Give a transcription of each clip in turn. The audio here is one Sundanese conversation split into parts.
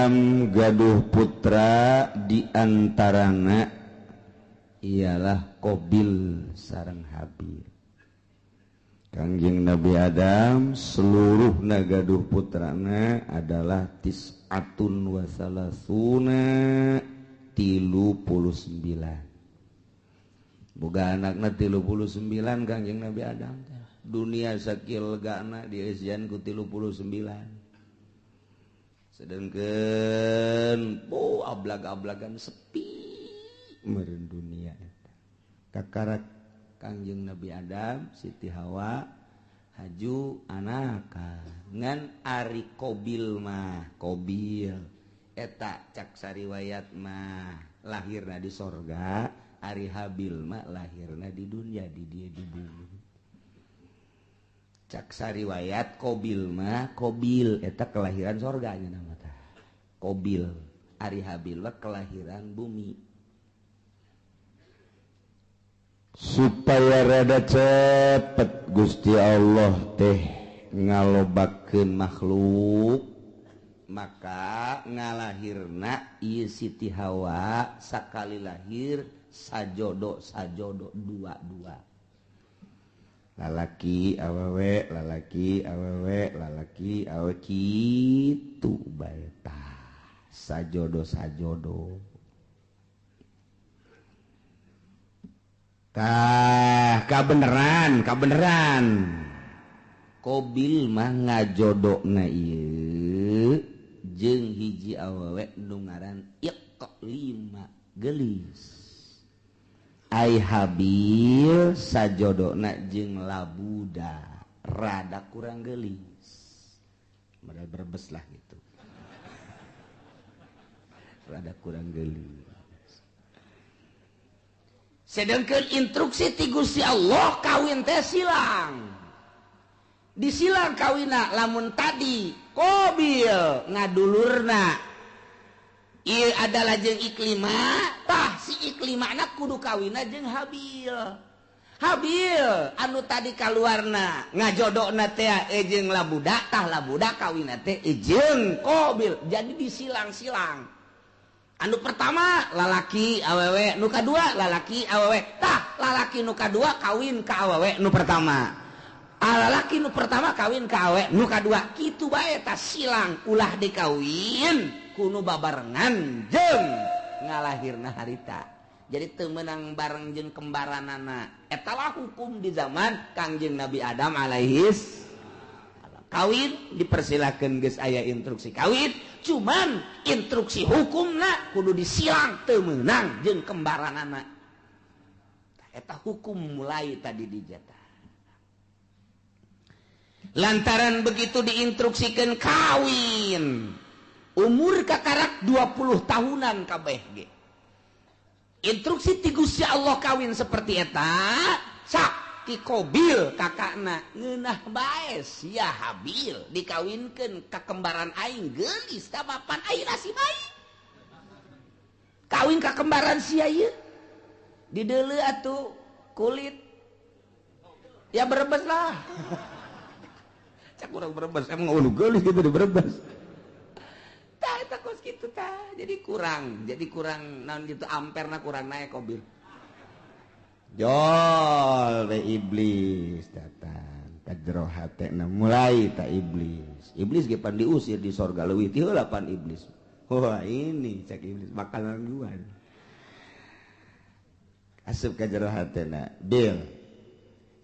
Adam gaduh putra diantarana ialah Qabil sareng Habil. Kangjeng Nabi Adam seluruhna gaduh putrana adalah tis'atun wa salasuna 39. Boga anakna 39 Kangjeng Nabi Adam. Dunia sakil legana diesian ku 39. Sedangkan ablag-ablagan sepi meureun dunia eta. Kakarak Kangjeng Nabi Adam, Siti Hawa, haju anaka. Ngan ari Qabil mah, Qabil eta cak sariwayat mah lahirna di sorga, ari Habil mah lahirna di dunia di dieu di bumi. Cak sariwayat Qabil mah Qabil eta kelahiran sorganya nama tah. Qabil ari Habil mah kelahiran bumi. Supaya rada cepet Gusti Allah teh ngalobakeun makhluk, maka ngalahirna ieu Siti Hawa sakali lahir sajodo dua-dua. Lalaki awewe, lalaki awewe, lalaki awe kitu bae tah. Sajodo. Kabeneran. Qabil mah ngajodokna ieu jeung hiji awewe nu ngaran Iqlima gelis. Ai Habil sajodona jeung Labuda rada kurang gelis. Modal berbes lah gitu. Rada kurang gelis. Sedangkan instruksi ti Gusti Allah kawin teh silang. Disilang kawina lamun tadi Qabil ngadulurna ieu adalah jeung Iklimah, tah si Iklimahna kudu kawina jeung Habil. Habil anu tadi kaluarna ngajodona teh jeung Labuda, tah Labuda kawina teh jeung Qabil. Jadi disilang-silang. Anu pertama lalaki awewe, nu kadua lalaki awewe. Tah lalaki nu kadua kawin ka awewe nu pertama. Lalaki nu pertama kawin ka awewe nu kadua. Kitu bae tah silang ulah dikawin kuno babarengan jeung ngalahirna harita. Jadi teu meunang bareng jeung kembaranana. Eta lah hukum di zaman Kangjeng Nabi Adam alaihis. Kawin dipersilakeun geus aya instruksi kawin, cuman instruksi hukumna kudu disilang teu meunang jeung kembaranana. Eta hukum mulai tadi dijata. Lantaran begitu diinstruksikan kawin, umur kakarak 20 tahunan kabeh ge. Instruksi ti Gusti Allah kawin seperti eta, sak ti Qabil kakakna ngeunah bae sia Habil dikawinkeun ka kembaran aing geulis ka mapan ayeuna si bae. Kawin ka kembaran sia ieu dideuleu atuh kulit. Ya berebes lah. Cak urang berebes emang ulu geulis gitu di berebes. Tah eta kos kitu tah. Jadi kurang naon gitu amperna kurang naik Qabil. Jol we iblis datang ka jero hatena mulai ta iblis ge pan diusir di sorga leuwih ti heula pan iblis. Wah ini cak iblis bakalan guan asup ka jero hatena bil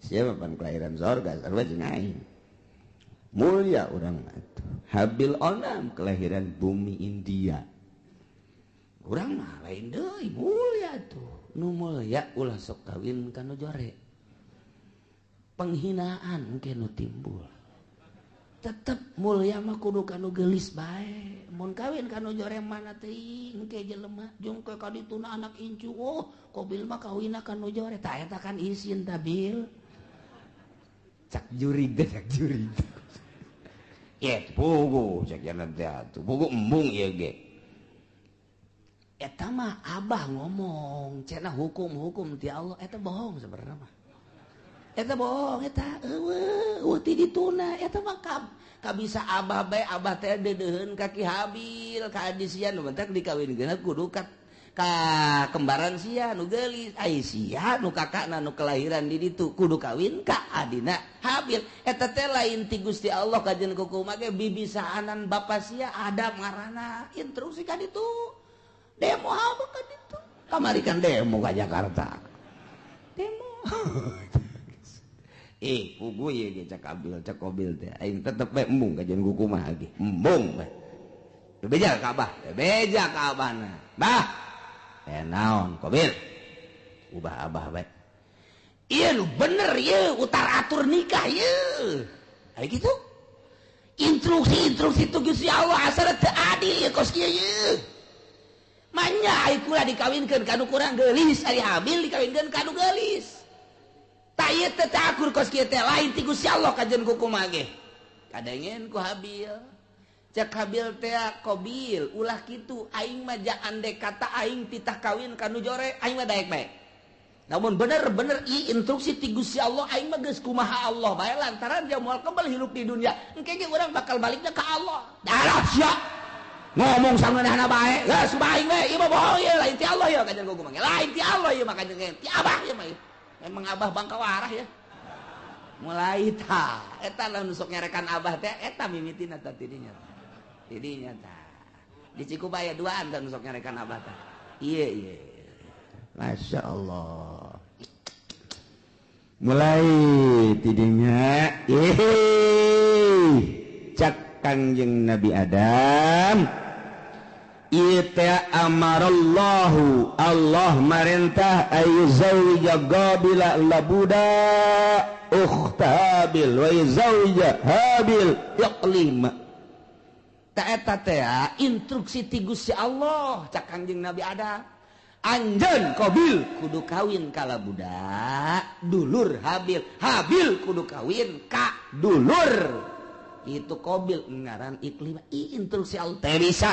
siapa pan kelahiran sorga sarua jeung aing mulia urang atuh. Habil onam kelahiran bumi India. Urang mah lain deui mulia tuh. Nu mulia ulah sok kawin kanu jore. Penghinaan engke nu timbul. Tetep mulia mah kudu kanu geulis bae. Mun kawin kanu jore mana teuing engke jelema jeung ka kadituna anak incu. Oh, Qabil mah kawinna kanu jore. Tah eta kan isin tah Bil. Cak jurig. Ya pugu cak jalan teh atuh. Pugu embung ieu ge. Eta mah Abah ngomong, cenah hukum ti Allah eta bohong sebenarnya mah. eta bohong eta eueuh ti dituna eta mah bisa abah bae abah teh dedeheun ka Ki Habil ka adisian nu mentak dikawinkeun kudu ka kembaran sia nu geulis ai sia nu kakakna nu kelahiran di ditu kudu kawin ka adina Habil eta teh lain ti Gusti Allah kajen kukumaha ge bibisaanan bapa sia Adam ngaranna instruksi ka ditu demo apa ka ditu kamari kan demo ka Jakarta demo pugu ye ge cak Qabil teh aing tetep bae embung kajen kukumaha ge embung bae beja ka abahna bah naon Qabil ubah abah bae iya nu bener ye utar atur nikah ye aya kitu instruksi tu Gusti Allah asal teu adil kos kieu ye manya ai kula dikawinkeun ka nu kurang geulis ari Habil dikawinkeun ka nu geulis ta ieu teh akur kos kieu teh lain ti Gusti Allah kajen kukumaha ge kadengen ku Habil cek Habil teh Qabil ulah kitu aing mah andai kata aing titah kawin kanu jore aing mah daek bae namun bener-bener ieu instruksi ti Gusti Allah aing mah geus kumaha Allah bae lantaran dia moal kembali hidup di dunia engke ge urang bakal baliknya ka Allah dalah sia ngomong sangeunahna bae geus bae we ieu mah bohong ieu lain ti Allah ya kajen kumaha lain ti Allah ieu mah kajen ti abah ieu mah emang abah bangka warah ya mulai ta eta lamun sok nyerekan abah teh eta mimitina teh tidinya tah di Cikubaya duaan dan sok nyarekan abah tah iya Masya Allah mulai tidinya cak Kangjeng Nabi Adam ita amarallahu Allah marintah ayyuzawija Qabila labuda ukhtabil wa yuzawija Habil yaqlima tak eta teh instruksi ti Gusti Allah cak Kangjeng Nabi Adam anjeun Qabil kudu kawin kala budak dulur Habil kudu kawin ka dulur itu Qabil ngaran iklim instruksi Allah teh bisa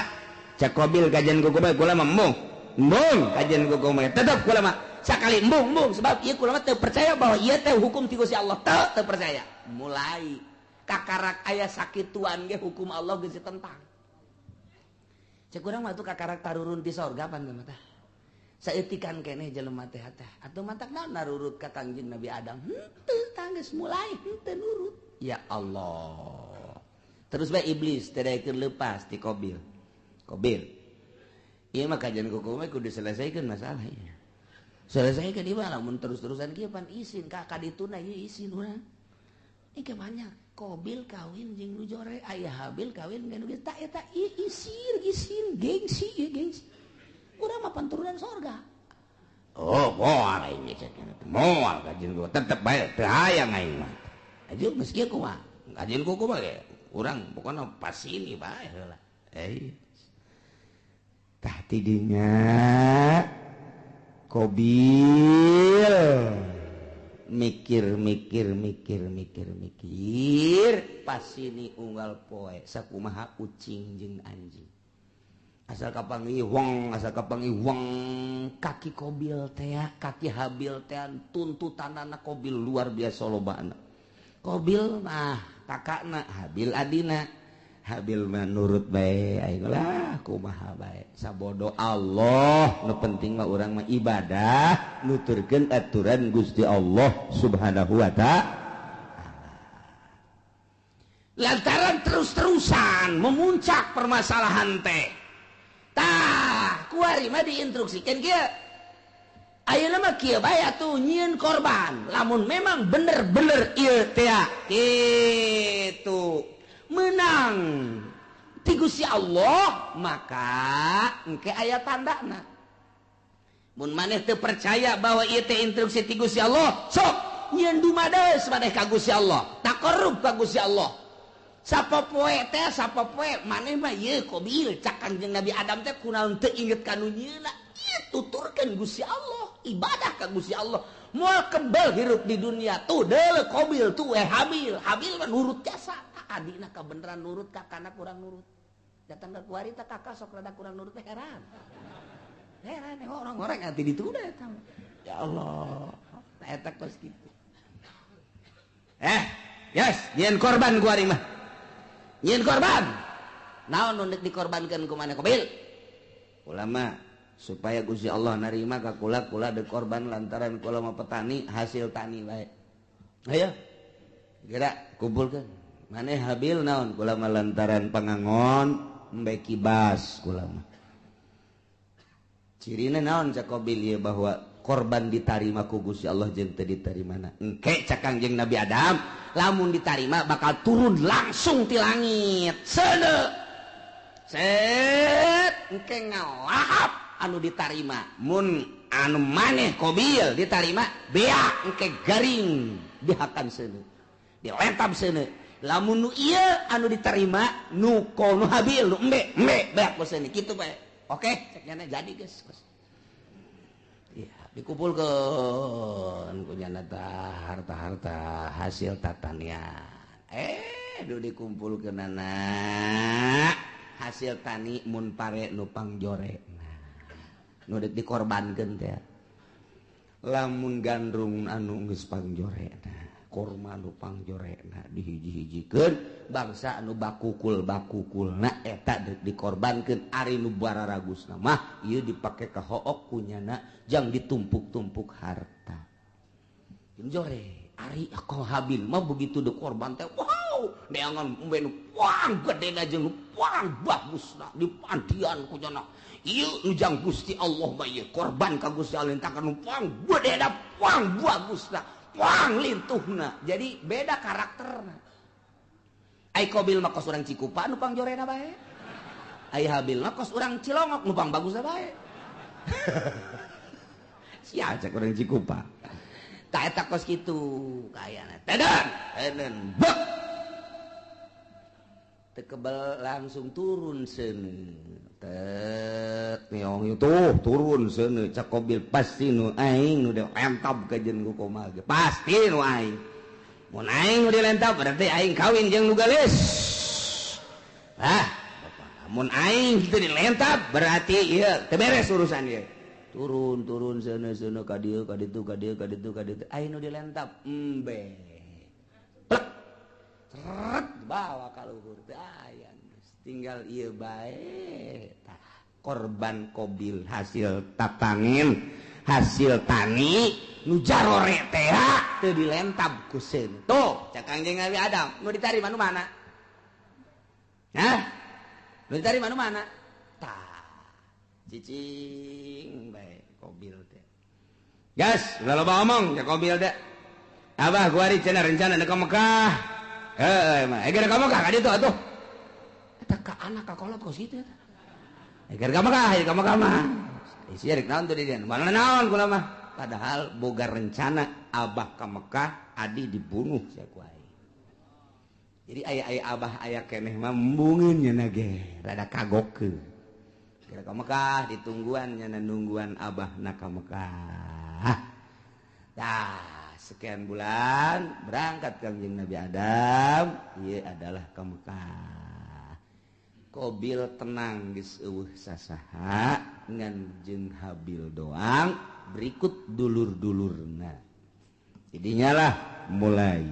cak Qabil kajen kukumaha kula mah embung kajen kukumaha tetep kula mah sakali embung sebab ieu kula mah teu percaya bahwa ieu teh hukum ti Gusti Allah teu percaya mulai kakarak ayah sakituan ge hukum Allah geus ditentang. Cek urang mah tuh kakarak tarurun ti sorga pan teh. Saeutikan keneh jelema teh atuh matak naon narurut ka Kangjeng Nabi Adam. Henteu tanggeus mulai henteu nurut. Ya Allah. Terus bae iblis teh daekeun leupas ti Qabil. Ieu mah kajian kukumaha kudu selesaikeun masalah ieu. Selesaikeun ieu mah lamun terus-terusan kieu pan izin ka kadituna ieu izin urang. Ini banyak Qabil kawin jeung nu jore aya Habil kawin jeung nu geus ta eta isin gengsi urang mah panturunan sorga moal ini moal kajen gua tetep bae teu hayang aing mah ajeun geus kieu kumaha kajen kumaha ge urang pokona pas ini bae heula tah tidinya Qabil mikir pas ini unggal poe sakumaha ucing jeung anjing asal kapangiwang kaki Qabil teh kaki Habil teh tuntutanana Qabil luar biasa lobana Qabil mah kakakna Habil adina Habil mah nurut bae aing lah kumaha bae sabodo Allah nu penting mah urang mah ibadah nuturkeun aturan Gusti Allah Subhanahu wa ta'ala lantaran terus-terusan memuncak permasalahan teh tah kuari mah diinstruksikeun kieu ayeuna mah kieu bae atuh nyieun korban lamun memang bener-bener ieu teh kitu menang ti Gusti Allah maka engke aya tandana mun maneh teu percaya bahwa ieu teh instruksi ti Gusti Allah sok nyieun dumades maneh ka Gusti Allah taqarrub ka Gusti Allah sapopoe maneh mah ieu Qabil cak Kangjeng Nabi Adam teh kunaon teu inget ka nu nyieunna ieu tuturkeun Gusti Allah ibadah ka Gusti Allah moal kebal hirup di dunia tuh deuleu Qabil tuh Habil mah nurut jasa adina kabeneran nurut kakana kurang nurut datang ke kuari tak kakak sok rada kurang nurut heran orang-orang ati ditunda eta ya Allah eta kos kitu yes nyen korban ku ari mah nyen korban naon nu dikorbankeun ku maneh Qabil ulama supaya Gusti Allah narima ka kula dikorban lantaran kula mah petani hasil tani bae ayo geura kumpulkeun maneh Habil naon kula mah lantaran pangangon embe kibas kula mah cirina naon cak Qabil ieu bahwa korban ditarima ku Gusti Allah jeung teu ditarimana engke cak Kangjeng Nabi Adam lamun ditarima bakal turun langsung ti langit seuneu set engke ngalahap anu ditarima mun anu maneh Qabil ditarima bea engke garing dihakan seuneu dilentab seuneu lamun nu ieu anu ditarima nu kono Habil nu embe beak ku seuneu kitu bae oke cek nyana jadi geus dikumpulkan kunyana harta-harta hasil tatanian nu dikumpulkeun anak hasil tani mun pare nu pangjorena nu dikorbankeun teh lamun gandrung anu geus pangjorena kurma nu pangjorena dihiji-hijikeun bangsa anu bakukulna eta dikorbankeun ari nu bararagusna mah ieu dipake ka hook kunyana jang ditumpuk-tumpuk harta jore ari ako Habil mah begitu dikorban teh wow neangan umbe nu puang gedena jeung nu puang bagusna dipandian kunyana ieu nu jang Gusti Allah mah ieu korban ka Gusti Allah tah nu puang gedena puang bagusna puang lintuhna jadi beda karakterna ai Qabil mah kos urang Cikupa nu pangjorena bae ai Habil mah kos urang Cilongok nu pang bagusna bae sia cek urang Cikupa tah eta kos kitu kayana teden bek teu kebal langsung turun seuneu tet neong itu turun seuneu cak Qabil pasti nu aing nu dilentab ka jeung ku komaha ge pasti nu aing mun aing nu dilentab berarti aing kawin jeung nu gelis mun aing teu dilentab berarti ieu teu beres urusan ieu turun seuneu ka dieu ka ditu aing nu dilentab embe plek seret bawa ka luhur teh aya tinggal ieu bae korban Qabil hasil tatangin hasil tani nu jarore teh teu dilentab ku seun tuh cak Kangjeng Nabi Adam nu ditarima nu mana nu ditarima nu mana tah cicing bae Qabil teh gas udah loba omong cak Qabil teh abah gua ari cenah rencana ka Mekah mah eger ka Mekah ka ditu atuh eta ka anak ka kolot kos kitu eta eger ka Mekah mah isi rek naon tuh di dieu mana naon kula mah padahal boga rencana abah ka Mekah adi dibunuh sia ku aing jadi aya abah aya keneh mah embungeun nya ge rada kagokeun kira ka Mekah ditungguan nya nungguan abah na ka Mekah dah sekian bulan berangkat Kangjeng Nabi Adam ieu adalah ka Mekah Qabil tenang geus eueuh sasaha ngan jeung Habil doang berikut dulur-dulurna jadinya lah mulai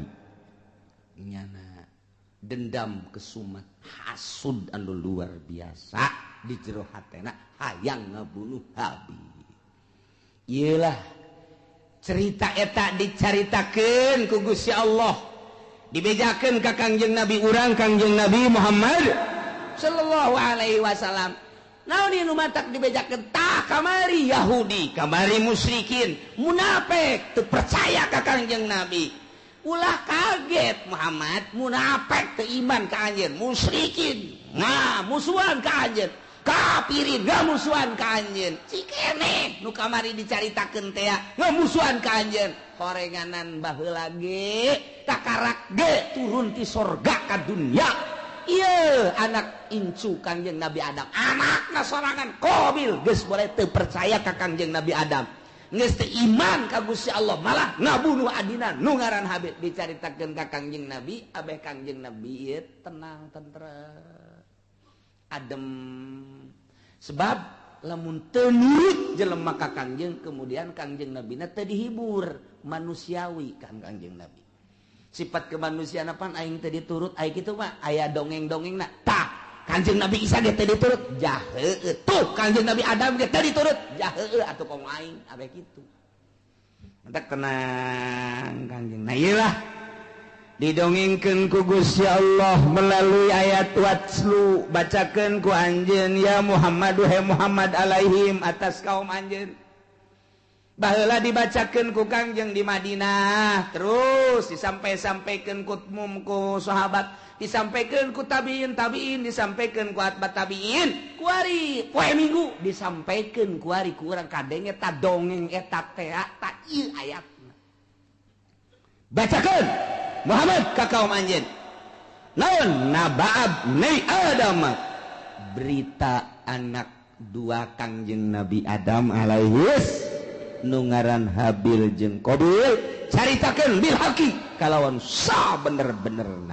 nyana dendam kesumat hasud anu luar biasa di jero hatena hayang ngabunuh Habil ieu lah cerita eta dicaritakeun ku Gusti Allah dibejakeun ka Kangjeng Nabi urang Kangjeng Nabi Muhammad sallallahu alaihi wasallam naon ieu nu matak dibejakeun tah kamari Yahudi kamari musyrikin munafik teu percaya ka Kangjeng Nabi ulah kaget Muhammad munafik teu iman ka anjeun musyrikin musuhan ka anjeun kafirin ngamusuhan ka anjeun cikene nu kamari dicaritakeun teh ngamusuhan ka anjeun horenganan baheula ge takarak ge turun ti sorga ka dunya ieu anak incu Kangjeng Nabi Adam anakna sorangan Qabil geus boleh teu percaya ka Kangjeng Nabi Adam geus teu iman ka Gusti Allah malah ngabunuh adina nu ngaran Habil dicaritakeun ka Kangjeng Nabi abeh Kangjeng Nabi ieu tenang tentrem adem sebab lamun teu nurut jelema ka Kangjeng kemudian Kangjeng Nabi na teu dihibur manusiawi kan Kangjeng Nabi sifat kemanusiaan apa aing teh diturut aing kitu mah aya dongeng-dongengna tah Kanjeng Nabi Isa ge teh diturut jah heueuh tuh Kanjeng Nabi Adam ge teh diturut jah heueuh atuh kong aing ame kitu mantap tenang Kanjeng nah ieu lah didongengkeun ku Gusti Allah melalui ayat watslu bacakeun ku anjeun ya Muhammad he Muhammad alaihim atas kaum anjeun baheula dibacakeun ku Kangjeng di Madinah terus disampai-sampaikeun ku umum ku sahabat disampaikeun ku tabiin disampaikeun ku atbat tabiin ku ari poe Minggu disampaikeun ku ari ku urang kadenge ta dongeng eta teh ta ieu ayatna bacakeun Muhammad ka kaum anjeun naon naba'ab ni Adam berita anak dua Kangjeng Nabi Adam alaihis nu ngaran Habil jeung Qabil caritakeun bil haqi kalawan sa bener-benerna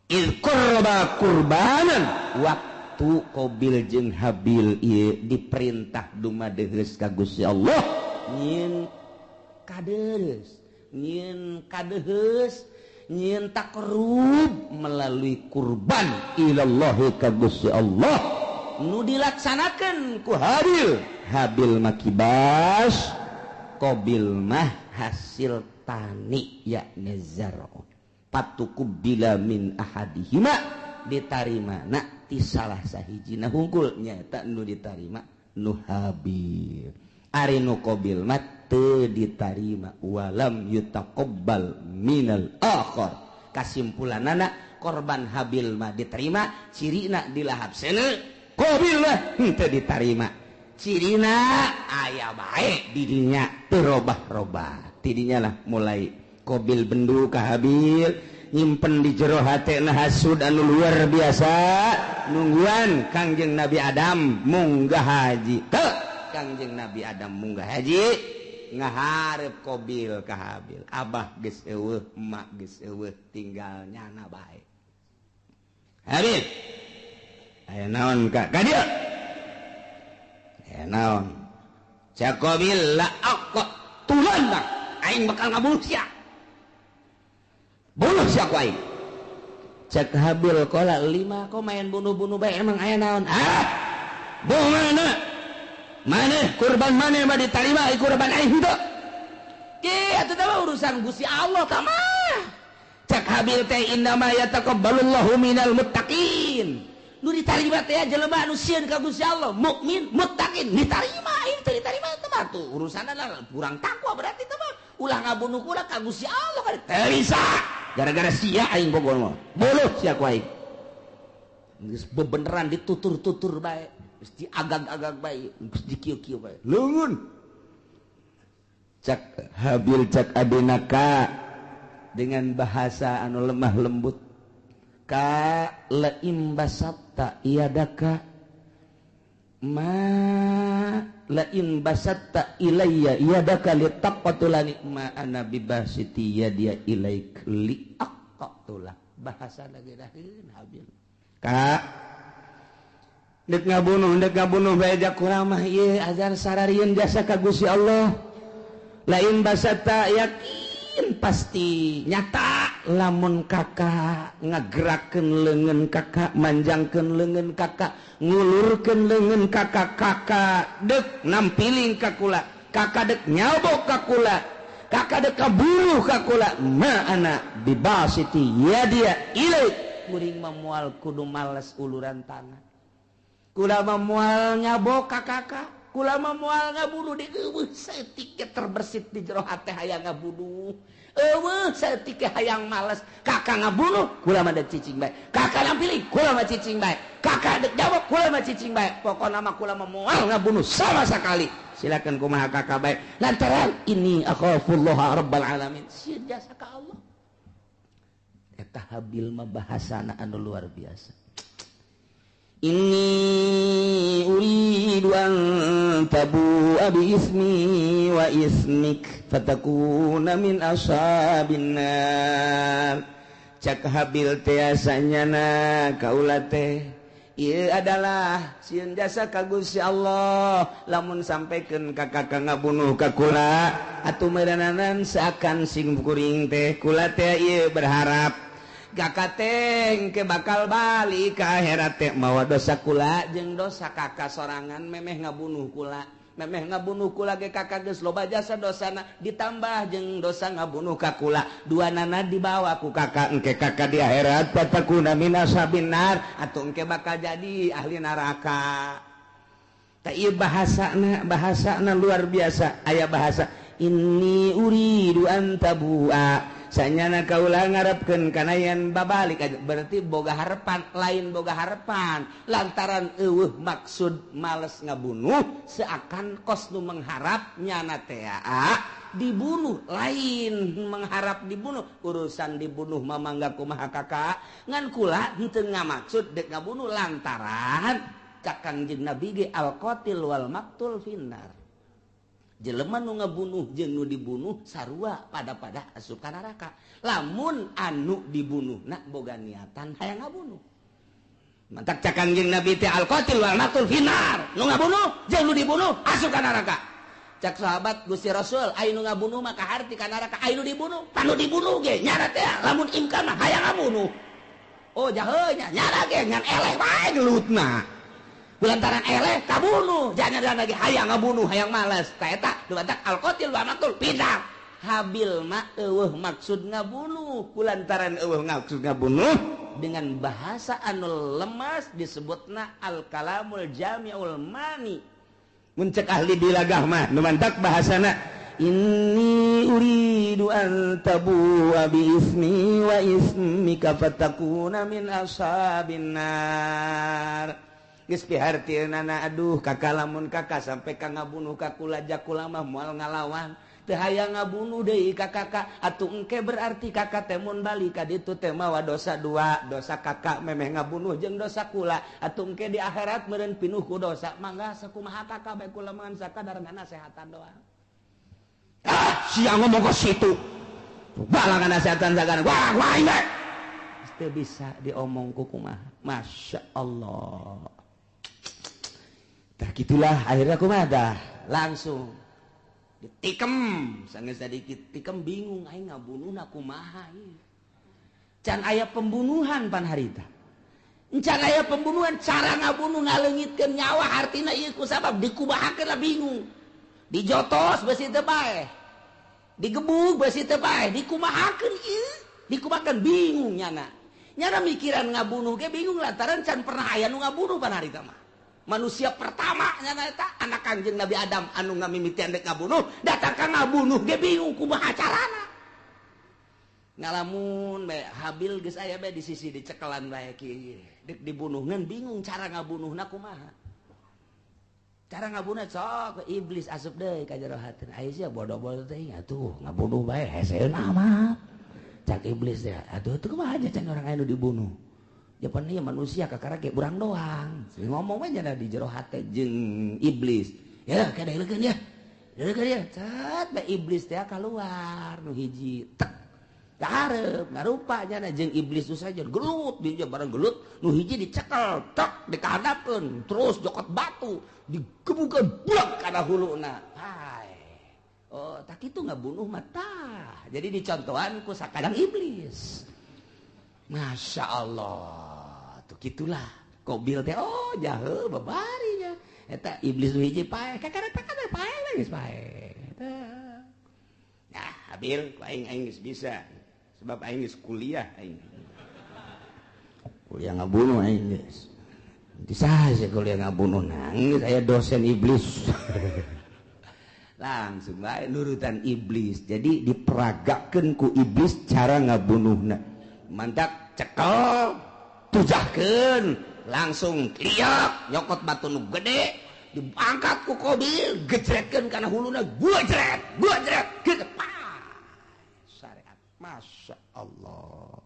il qurba qurbanan waktu Qabil jeung Habil ieu diperintah dumadeheus ka Gusti Allah nyin kadeheus nyin takrub melalui kurban ilallahi ka Gusti Allah nu dilaksanakeun ku Habil makibas Qabil mah hasil tani yakni zar'u patukubila min ahadihima ditarima na ti salah sahijina hungkul nyaeta nu ditarima nu Habil ari nu Qabil mah teu ditarima walam yutaqabbal minal akhar kasimpulanana korban Habil mah diterima cirina dilahap seuneu Qabil mah teu ditarima cirina aya bae didinya terobah-robah tidinya lah mulai Qabil bendu ka Habil nyimpen di jero hatena hasud anu luar biasa nungguan Kangjeng Nabi Adam munggah haji teu Kangjeng Nabi Adam munggah haji ngaharep Qabil ka Habil abah geus eueuh emak geus eueuh tinggal nyana bae Habil aya naon ka dieu naon cak Qabil la aqwa tulan bang aing bakal ngabunuh sia bunuh sia ku aing cak Habil qala 5 kok main bunuh-bunuh bae emang aya naon bagaimana mana kurban mana mah ditarima kurban aing henteu atuh teh urusan Gusti Allah tah mah cak Habil teh innama yataqabbalullahu minal muttaqin nu ditarima teh jelema anu sieun ka Gusti Allah mukmin muttaqin ditarima aing teh ditarima teh mah tuh urusanna kurang takwa berarti teh mah ulah ngabunuh ulah ka Gusti Allah kan teu bisa gara-gara sia aing bogoh mah boluh sia ku aing geus bebeneran ditutur-tutur bae geus diagag-agag bae geus dikieu-kieu bae leungeun cak Habil cak adenaka dengan bahasa anu lemah lembut ka la imbasatta iyadaka ma la imbasatta ilayya iyadaka li taqatulani ma ana bibasiti yadiya ilaik li aqatula bahasa lagi daheun Habil ka deuk ngabunuh bae jak urang mah ieu azan sararieun jasa ka Gusti Allah la imbasatta yakin pasti nyata lamun kakak ngagerakeun leungeun kakak manjangkeun leungeun kakak ngulurkeun leungeun kakak deuk nampiling ka kula kakak deuk nyabok ka kula kakak deuk kabunuh ka kula ma ana bibasiti yadia ilaik kuring mah moal kudu males uluran tangan kula mah moal nyabok ka kakak kula mah moal ngabunuh di eueuh saeutik terbersit di jero hate hayang ngabunuh eueuh saeutik hayang males kakak ngabunuh kula mah deuk cicing bae kakak nampilih kula mah cicing bae kakak deuk jawab kula mah cicing bae pokona mah kula mah moal ngabunuh sama sakali silakan kumaha kakak bae lantaran ini akhafullah rabbal alamin sieun jasa ka Allah eta Habil mah bahasana anu luar biasa inni uridu an tabu'a bi ismi wa ismik fatakuna min ashabin nar cak Habil teh asanyana kaula teh Ieu adalah sieun jasa ka Gusti Allah lamun sampaikeun ka kakak ngabunuh ka kula atuh meureunanan seakan sing kuring teh kula teh ieu berharap kakak teh ke bakal balik ka akhirat teh mawa dosa kula jeung dosa kakak sorangan memeh ngabunuh kula memeh ngabunuh kula ge kakak geus loba jasa dosana ditambah jeung dosa ngabunuh ka kula duanana dibawa ku kakak engke kakak di akhirat fatakuna min ashabin nar atuh engke bakal jadi ahli neraka. Ta ieu bahasana luar biasa aya bahasa inni uridu an tabua sanyana kaula ngarepkeun kana yen babalik berarti boga harapan lain boga harapan lantaran eueuh maksud males ngabunuh seakan kos nu mengharap nyana teh dibunuh lain mengharap dibunuh urusan dibunuh mamangga kumaha kakak ngan kula henteu ngamaksud dek ngabunuh lantaran Kangjeng Nabi ge al-qatil wal maqtul finnar jelema nu ngabunuh jeung nu dibunuh sarua pada asup ka neraka lamun anu dibunuhna boga niatan hayang ngabunuh mantak Kangjeng Nabi teh al-qatil wal maqtul finnar nu ngabunuh jeung nu dibunuh asup ka neraka cak sahabat Gusti Rasul aya nu ngabunuh mah kaharti ka neraka aya nu dibunuh panu dibunuh ge nyana teh lamun imkan mah hayang ngabunuh oh jaheuh nya nyana ge ngan eleh wae gelutna lantaran eleh kabunuh jangan lagi hayang ngabunuh hayang malas kaeta dibatak al-qatil wa maqtul pindah habil mah eueuh maksud ngabunuh kulantaran eueuh maksud ngabunuh dengan bahasa anu lemas disebutna al-kalamul jami'ul mani mun cek ahli dilagah mah nu mantak bahasana inni uridu an tabu bi ismi wa ismika fatakuna min ashabin nar geus pihartieunana aduh kakak lamun kakak sampai ka ngabunuh ka kula jakula mah moal ngalawan teu hayang ngabunuh deui ka kakak atuh engke berarti kakak teh mun bali ka ditu teh mawa dosa dua dosa kakak memeh ngabunuh jeung dosa kula atuh engke di akhirat meureun pinuh ku dosa mangga sakumaha kakak bae kula mangan sakadarna nasehatan doang sia ngomong ka situ balang nasehatan sakana wah ini teu bisa diomong ku kumaha masya Allah. Tah gitulah akhirnya kumaha dah langsung ditikem sanggeus sadikit tikem bingung aing ngabunuhna kumaha ieu can aya pembunuhan pan harita can aya pembunuhan cara ngabunuh ngaleungitkeun nyawa artina ieu ku sabab dikumahakeun lah bingung dijotos besi teu bae digebug besi teu bae dikumahakeun ieu dikumahakeun bingung nyana mikiran ngabunuh ge bingung lantaran can pernah aya nu ngabunuh pan harita mah manusia pertama nyana eta anak Kangjeng Nabi Adam anu ngamimitian dek ngabunuh datang ka ngabunuh ge bingung kumaha carana ngalamun bae Habil geus aya bae di sisi dicekelan bae kieu dek dibunuhkeun bingung cara ngabunuhna kumaha cara ngabunuh sok iblis asup deui ka jero hateun aya sia bodoh-bodoh teh atuh ngabunuh bae heseun amat cak iblis teh aduh teu kumaha aja can orang anu dibunuh japan ieu manusia kakara ge urang doang ngomong we nya di jero hate jeung iblis ya kadeulekeun ya deulekeun ya cat bae iblis teh kaluar nu hiji tek hareup ngarupa nya jeung iblis tu saja gelut di barang gelut nu hiji dicekel tek dikahadapkeun terus jokot batu digebukeun blek kana huluna hai oh tak kitu ngabunuh mata jadi dicontohan ku sakadang iblis masya Allah tuh gitulah Qabil teh oh jaheuh babarinya eta iblis nu hiji pae kakana pae geus pae nah Habil ku aing geus bisa sebab aing geus kuliah aing kuliah ngabunuh aing geus bisa saja kuliah ngabunuh nangis aya dosen iblis langsung bae nurutan iblis jadi diperagakeun ku iblis cara ngabunuhna mantak cekel tujahkeun langsung liak nyokot batu nu gede diangkat ku Qabil gejretkeun kana huluna gujret kieu syariat masya Allah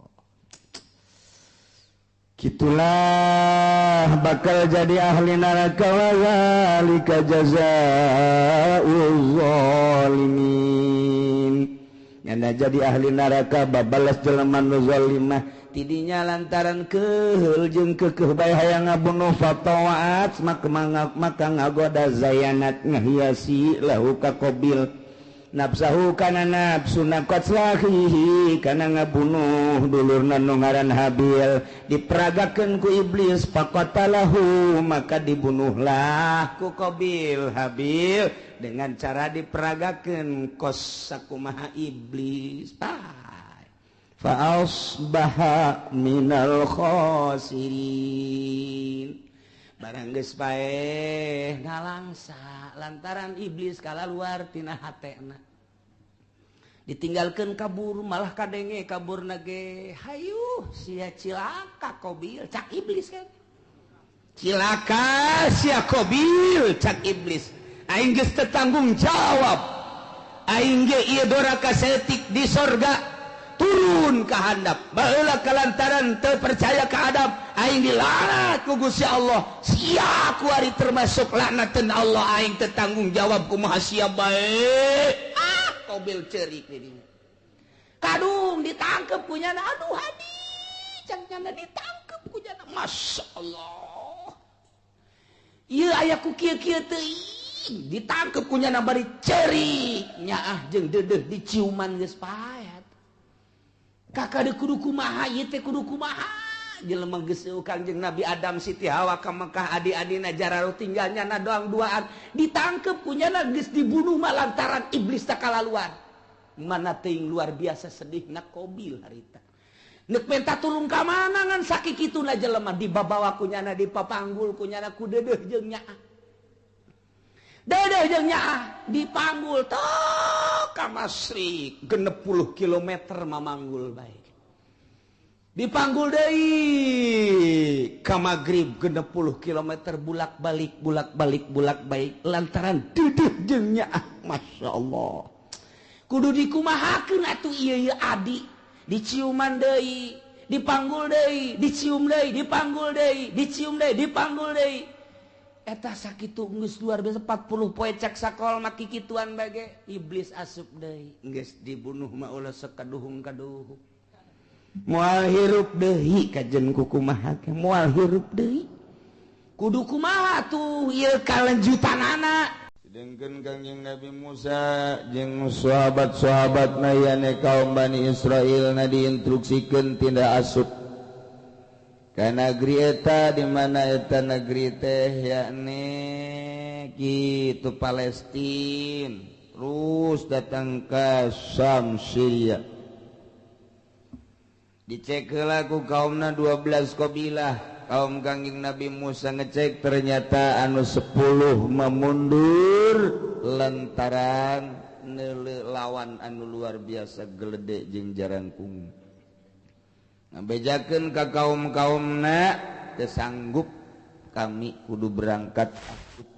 gitulah bakal jadi ahli neraka wa zalika jazaa'ul zalimin nyana jadi ahli neraka babalas jelema nu zalimah tidinya lantaran keheul jeung keukeuh bae hayang ngabunuh fatawaat maka ngagoda zayanat ngahiasi lahu ka Qabil nafsahu kana nafsu naqatlahi kana ngabunuh dulurna nu ngaran Habil diperagakeun ku iblis faqatalahu maka dibunuhlah ku Qabil Habil dengan cara diperagakeun kos sakumaha iblis fa asbaha minal khasirin barang geus bae ngalangsa lantaran iblis kalaluar tina hatena ditinggalkeun kabur malah kadenge kaburna ge hayu sia cilaka Qabil cak iblis kan cilaka sia Qabil cak iblis aing geus teu tanggung jawab aing ge ieu doraka setik di sorga turun ke handap baheula kalantaran teu percaya ka adab aing dilaknat ku Gusti Allah sia ku ari termasuk laknateun Allah aing teu tanggung jawab kumaha sia bae Qabil ceurik di dinya kadung ditangkep ku nyana aduh hadi cang nyana ditangkep ku nyana masyaallah ieu aya ku kieu-kieu teuing ditangkep ku nyana bari ceurik nyaah jeung deudeuh diciuman geus paet kakak kudu kumaha ieu teh kudu kumaha jelema geus Kangjeng Nabi Adam Siti Hawa ka Mekah adi-adina jararo tinggalnya na doang duaan ditangkep kunyana geus dibunuh mah lantaran iblis tak kalaluan mana teuing luar biasa sedihna Qabil harita neuk minta tulung ka mana ngan sakikituna jelema dibabawa kunyana dipapanggul kunyana ku deudeuh jeung nyaah deudeuh jeung nyaah dipanggul tok ka Masrik 60 kilometer mamanggul bae dipanggul deui ka Magrib 60 kilometer bulak-balik lantaran deudeuh jeung nyaah masyaallah kudu dikumahakeun atuh ieu adi diciuman deui dipanggul deui dicium deui dipanggul deui dicium deui dipanggul deui eta sakitu geus luar biasa 40 poe cak sakol maki kituan bage iblis asup deui geus dibunuh mah ulah sakaduhung-kaduhung moal hirup deui kajen kumaha moal hirup deui kudu kumaha tuh ieu kalanjutanana sedengkeun Kangjeng Nabi Musa jeung sahabat-sahabatna yane kaum Bani Israil na diinstruksikeun tindak asup ka negeri eta di mana eta negeri teh yakni kitu Palestina terus datang ke Syam Syria dicek heula ku kaumna 12 qabilah kaum Kangjeng Nabi Musa ngecek ternyata anu 10 memundur lantaran lawan anu luar biasa geledek jeung jarangkung ngabejakeun ka kaum-kaumna teu sanggup kami kudu berangkat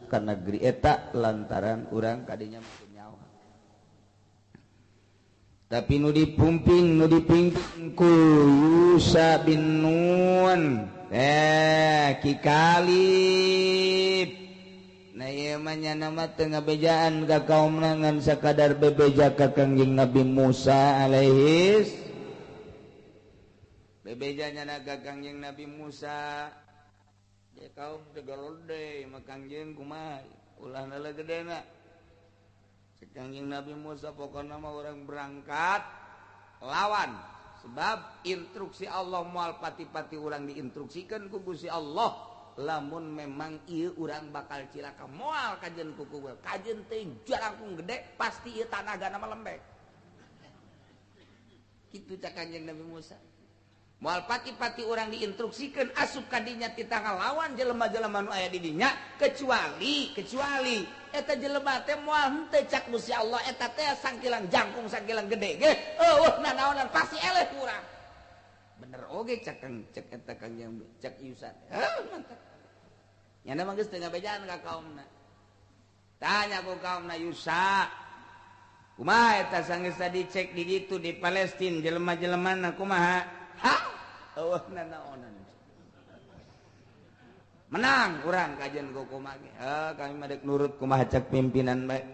ka negeri eta lantaran urang kadinya meukeun nyawa tapi nu dipumping ku Yusa bin Nun Ki Kalib nah ieu mah nyana mah teu ngabejaan ka kaumna ngan sakadar bebeja ka Kangjeng Nabi Musa alaihis bebejanya naga Kangjeng Nabi Musa dia kaum tegolode mah Kangjeng kumaha ulah nala gedena Kangjeng Nabi Musa pokokna mah urang berangkat lawan sebab instruksi Allah moal pati-pati urang diinstruksikeun ku Gusti Allah lamun memang ieu urang bakal cilaka moal kajen kuku kajen teh jarangkung gede pasti ieu tanagana mah lembek kitu cak Kangjeng Nabi Musa moal pati-pati orang diinstruksikan asup kadinya kita ngalawan jelema-jelema nu aya di dinya kecuali eta jelema teh moal henteu cak Gusti Allah eta teh sangkilang jangkung sangkilang gede ge naonan pasti eleh kurang bener oge cak eta Kangjeng cak Yusa mantap nyana mah geus teu ngabejaan ka kaumna tanya ku kaumna Yusa kumaha eta sanggeus dicek di ditu di Palestina jelema-jelemana kumaha menang kurang kajian kumaha kami madek nurut kumaha cak pimpinan baik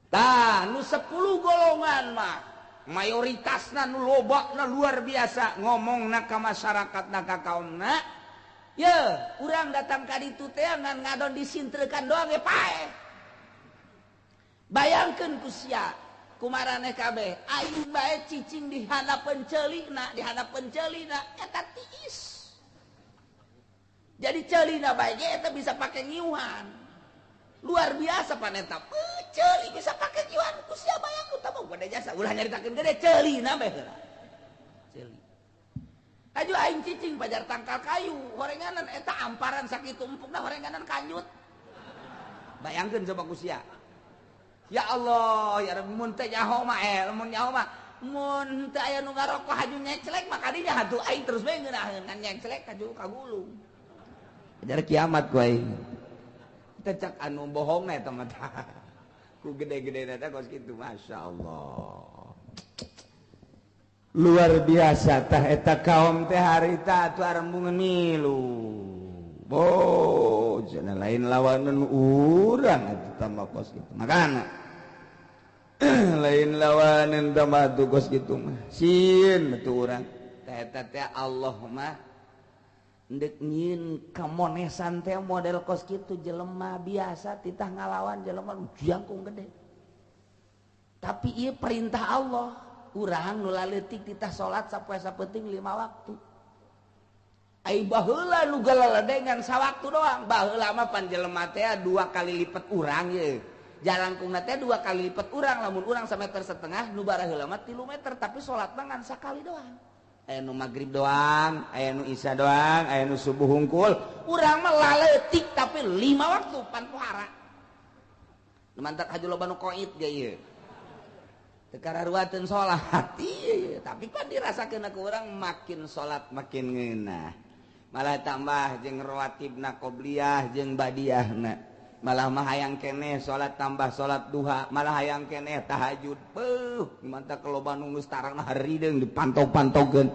tah nu 10 golongan mah mayoritasna nu lobakna luar biasa ngomongna ka masyarakatna ka kaumna ye urang datang ka ditu teh ngan ngadon disintrekan doang ge pae bayangkeun ku sia kumaraneh kabeh aing bae cicing di hadapan ceulina eta tiis jadi ceulina bae ge eta bisa pake ngiuhan luar biasa paneta ceuli bisa pake ngiuhan ku sia bayang tah pada jasa ulah nyaritakeun gede ceulina bae heula ceuli aju aing cicing pajar tangkal kayu horenganan eta amparan sakitu empukna horenganan kanyut bayangkeun coba ku sia. Ya Allah, ya Rabbi mun teh nyaho mah mun nyaho mah mun teu aya nu ngarokok haju nyeclek mah kadinya hatu aing terus bae ngeunaheun ngan nyeclek kaju kagulung. Ajar kiamat ku aing. Teh cak anu bohong eta mah tah. Ku gede-gedena teh kos kitu masyaallah. Luar biasa tah eta kaum teh harita atuh arembungeun milu. Boh, cenah lain lawanan urang atuh tambah kos kitu. Makana lain lawanan tambah tugas gitu mah sin betul orang eta teh Allah mah ndek nyieun kamonesan teh model kos kitu jelema biasa titah ngalawan jelema jangkung gede tapi ieu perintah Allah urang nu laleutik titah salat sapoe sapenting 5 waktu ai baheula nu galaladengan sawaktu doang baheula mah pan jelema teh 2 kali lipat urang ye jalangkungna teh 2 kali lipat urang lamun urang 1,5 meter nu baraheula mah 3 meter tapi salatna ngan sakali doang aya nu magrib doang aya nu isya doang aya nu subuh hungkul urang mah laleutik tapi 5 waktu pan pohara nu mantak haju loba nu qoid ge ieu teu kararuateun salat ieu tapi pan dirasakeun ku urang makin salat makin ngeunah malah tambah jeung rawatibna qobliyah jeung badiahna malah mah hayang keneh salat tambah salat duha malah hayang keneh tahajud beuh mantap keloba nu geus tarangna harideung dipantau-pantaukeun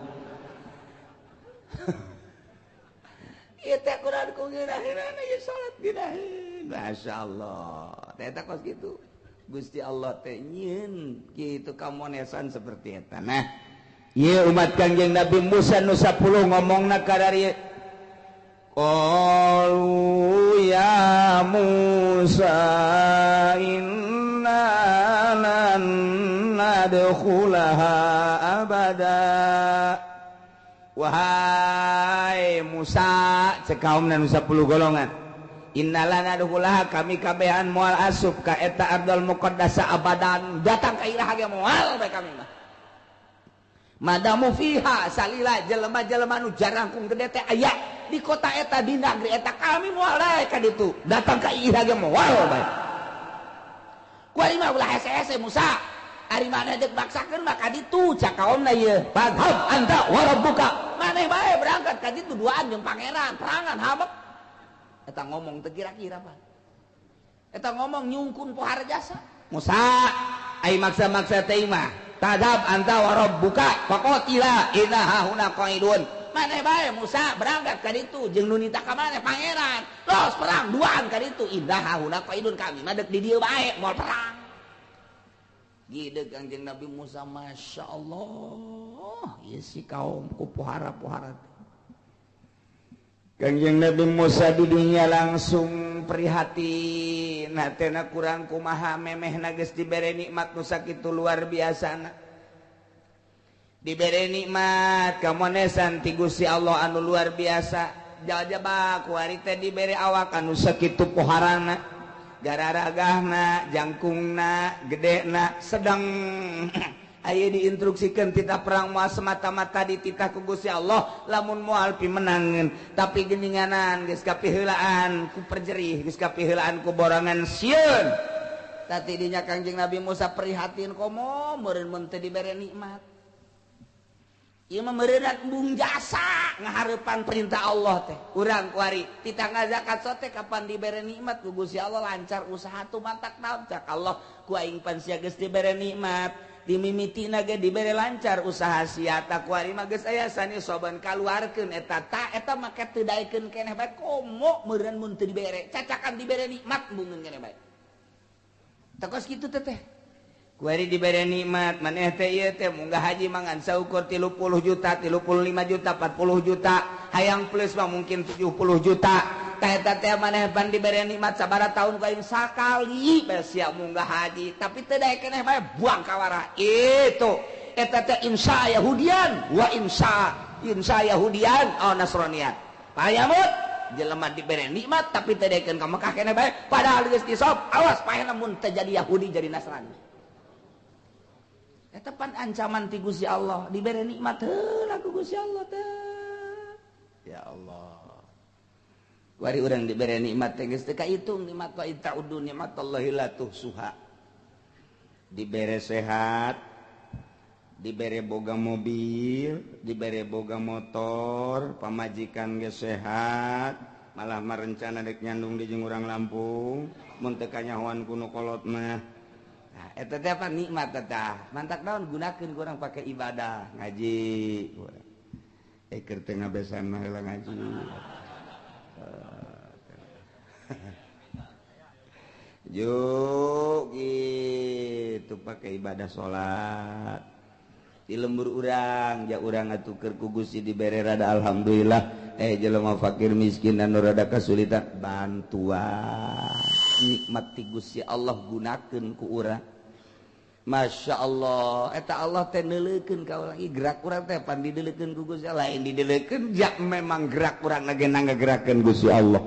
ieu teh Quran ku ngeunaheunana ieu salat dinaheun masyaallah teh eta kos kitu Gusti Allah teh nyieun kitu kamonesan seperti eta nah ieu umat Kangjeng Nabi Musa nu 10 ngomongna ka dari qalu ya Musa inna lan nadkhulaha abada wahai Musa cekaumna nu 10 golongan inna lan nadkhulaha kami kabehan moal asup ka eta ardal muqaddasa abadan datang ka iraha ge moal bae kami mah madamu fiha salila jelema-jelema nu jarangkung gede teh aya di kota eta di negeri eta kami moal dae ka ditu datang ka iraha ge moal bae ku ari mah ulah hese-hese Musa ari mana deuk maksakeun mah ka ditu cak kaomna ieu fadhab anta wa rabbuka maneh bae berangkat ka ditu duaan jeung pangeran perangan habek eta ngomong teu kira-kira Pak eta ngomong nyungkun pohara jasa Musa ai maksa-maksa teh mah tadab anta wa rabbuka faqatila inna hauna qaidun maneh bae Musa berangkat ka ditu jeung nu nita ka maneh pangeran los perang duaan ka ditu inna hauna qaidun kami mah deuk di dieu bae moal perang gideug Kangjeng Nabi Musa masyaallah ieu si kaum ku pohara-pohara Kangjeng Nabi Musa di dunia langsung prihatin hatena kurang kumaha memehna geus dibere nikmat nu sakitu luar biasana dibere nikmat kamonesan ti Gusti Allah anu luar biasa jajaba ku ari teh dibere awak anu sakitu poharana gararagahna jangkungna gedena sedang aya diinstruksikeun titah perang moal semata-mata dititah ku Gusti Allah lamun moal pimenangeun tapi geuninganan geus kapiheulaan ku perjerih geus kapiheulaan ku borangan sieun tadi dinya Kangjeng Nabi Musa prihatin komo meureun mun teu dibere nikmat ieu mah meureunna embung jasa ngahareupan perintah Allah teh urang kuari titah ngazakat sote kapan dibere nikmat ku Gusti Allah lancar usaha tu mantak naon cak Allah ku aing pan sia geus dibere nikmat dimimitina ge dibere lancar usaha sia ta kuari mah geus aya sani soban kaluarkeun eta ta eta make teu daekeun keneh bae komo meureun mun teu dibere cacakan dibere nikmat embungeun keneh bae tekos kitu teh kuari diberi nikmat maneh teh ieu teh munggah haji mangan saukur 30 juta 35 juta 40 juta hayang plus mah mungkin 70 juta tah eta teh maneh pan diberi nikmat sabaraha taun ku aing sakali bae sia munggah haji tapi teu daek keneh bae buang ka warah itu eta teh insya Yahudian wa insya Yahudian oh Nasranian payamut jelema diberi nikmat tapi teu daekeun ka Mekah keneh bae padahal geus disop awas paeh lamun teu jadi Yahudi jadi Nasrani. Eta pan ancaman ti Gusti Allah diberi nikmat heula ku Gusti Allah teh. Ya Allah. Wari urang diberi nikmat teh geus teu kahitung nikmat wa itaudu nikmatallahi la tuhsuha. Diberi sehat, diberi boga mobil, diberi boga motor, pamajikan geus sehat, malah marencana dek nyandung di jeung urang Lampung, mun teu kanyahoan kuno kolot mah. Nah, eta teh apa nikmat tah. Mantak naon gunakeun kurang pakai ibadah, ngaji. Keur teu ngabesan mah heula ngaji. Juk gitu pakai ibadah salat. Di lembur urang, ja urang atukeun ku Gusti dibere rada alhamdulillah. Jelema fakir miskin anu rada kasulitan bantuan. Nikmat ti Gusti Allah gunakeun ku urang. Masya Allah eta Allah teh neuleukeun ka urang gerak urang teh pan dideuleukeun ku Gusti Allah lain dideuleukeun jak memang gerak urang ge nanggerakkeun Gusti Allah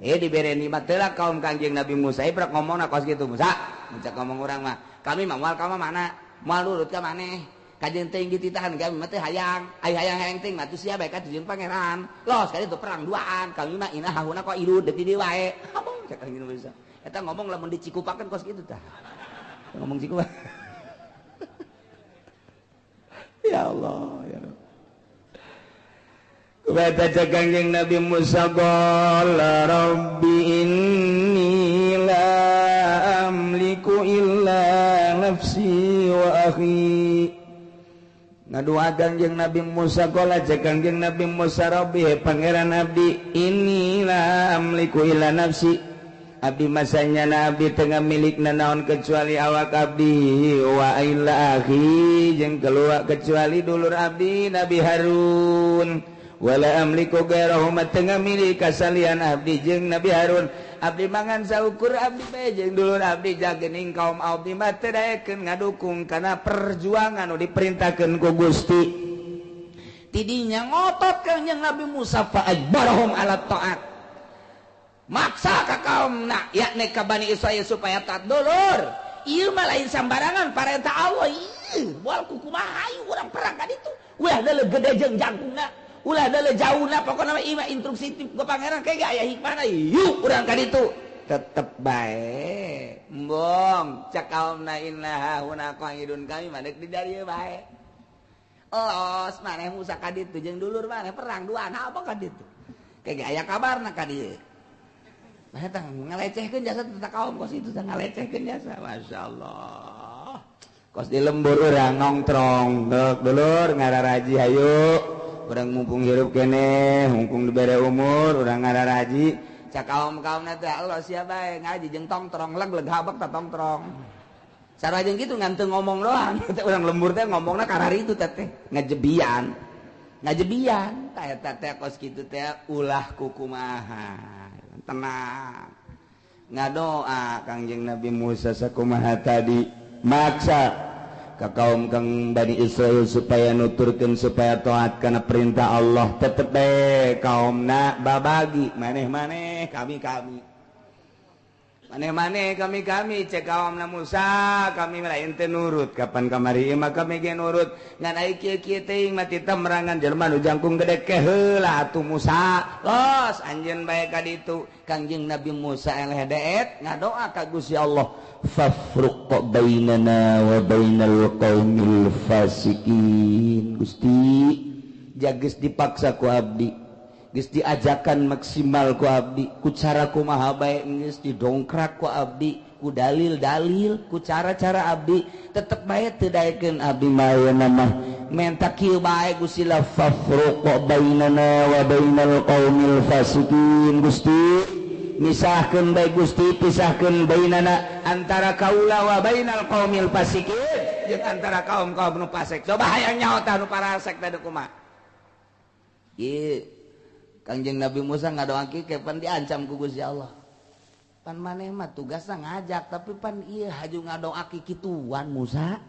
dibere nikmat teh lah kaum Kangjeng Nabi Musa ibrak ngomongna kos kitu Musa muncak ngomong urang mah kami mah moal ka mana moal nurut ka maneh kajeun teh dititahan kami mah teh hayang ai hayang teh mah tuh sia bae ka tujuan pangeran los kali itu perang duaan kami mah inah hauna kok idut deuk di dieu wae cak Kangjeng Musa eta ngomong lamun dicikupakeun kos kitu tah ngomong cikupak ya Allah ya Allah kepada Kangjeng Nabi Musa qala rabbi inni la amliku illa nafsi wa akhi ngadua Kangjeng Nabi Musa qala Kangjeng Nabi Musa rabbi pangeran abdi inni la amliku illa nafsi abdi masanya nabi tengah milik naon kecuali awak abdi wa illa akhi jeung keluar kecuali dulur abdi Nabi Harun wala amliku gairahu tengah milik kasalian abdi jeung Nabi Harun abdi mangan saukur abdi bae jeung dulur abdi jagening kaum abdi mah teu daekeun ngadukung kana perjuangan nu diperintahkeun ku Gusti tidinya ngotot Kangjeng Nabi Musa fa ajbarahum ala taat maksa ka kaumna yakni ka Bani Israil supaya taat dulur ieu mah lain sambarangan parentah Allah ieu moal kumaha hayu urang perang ka ditu ulah deuleu gede jeung jangkungna ulah deuleu jauhna pokona mah ieu mah instruksi ti ku pangeran kayak aya hikmahna yuk urang ka ditu tetep bae embong cak kaumna inna hauna qa'idun kami mah deuk di dieu bae los maneh Musa ka ditu jeung dulur maneh perang duaan apa ka ditu kayak aya kabarna ka dieu nah, ngalecehkeun jasa tentang kaum kos itu ngalecehkeun jasa masyaallah kos di lembur urang nongtrong dulur ngararaji hayu urang mumpung hirup keneh mumpung dibere umur urang ngararaji cak kaum-kaumna teh Allah sia bae ngaji jeung tongtrong leg habak ta tongtrong sarua jeung kitu ngan teu ngomong doang teh urang lembur teh ngomongna karari itu teh ngajebian ta eta teh kos kitu teh ulah kukumaha tenang ngadoa Kangjeng Nabi Musa sakumaha tadi maksa ka kaum kang Bani Israil supaya nuturkeun supaya taat kana perintah Allah tetep bae kaumna babagi maneh-maneh kami maneh-maneh kami cek kaumna Musa kami lain teh nurut kapan kamari mah kami ge nurut ngan ai kieu-kieu teuing mah tita merangan jelema nu jangkung gede ke heula atuh Musa los anjeun bae ka ditu Kangjeng Nabi Musa eleh deet ngadoa ka Gusti Allah fafruq bainana wa bainal qaumil fasikin Gusti jageus dipaksa ku abdi geus diajakan maksimal ku abdi ku cara kumaha bae geus didongkrak ku abdi ku dalil-dalil ku cara-cara abdi tetep bae teu daekeun abdi mah mah menta kieu bae Gusti la fafruq bainana wa bainal qaumil fasikin Gusti misahkeun bae Gusti pisahkeun bainana antara kaula wa bainal qaumil fasikin jeung antara kaum-kaum nu fasik coba hayang nyaho tah nu parasek teh kumaha ieu Kangjeng Nabi Musa ngadoakeun kepan diancam ku Gusti Allah pan maneh mah tugasna ngajak tapi pan ieu haju ngadoakeun kituan Musa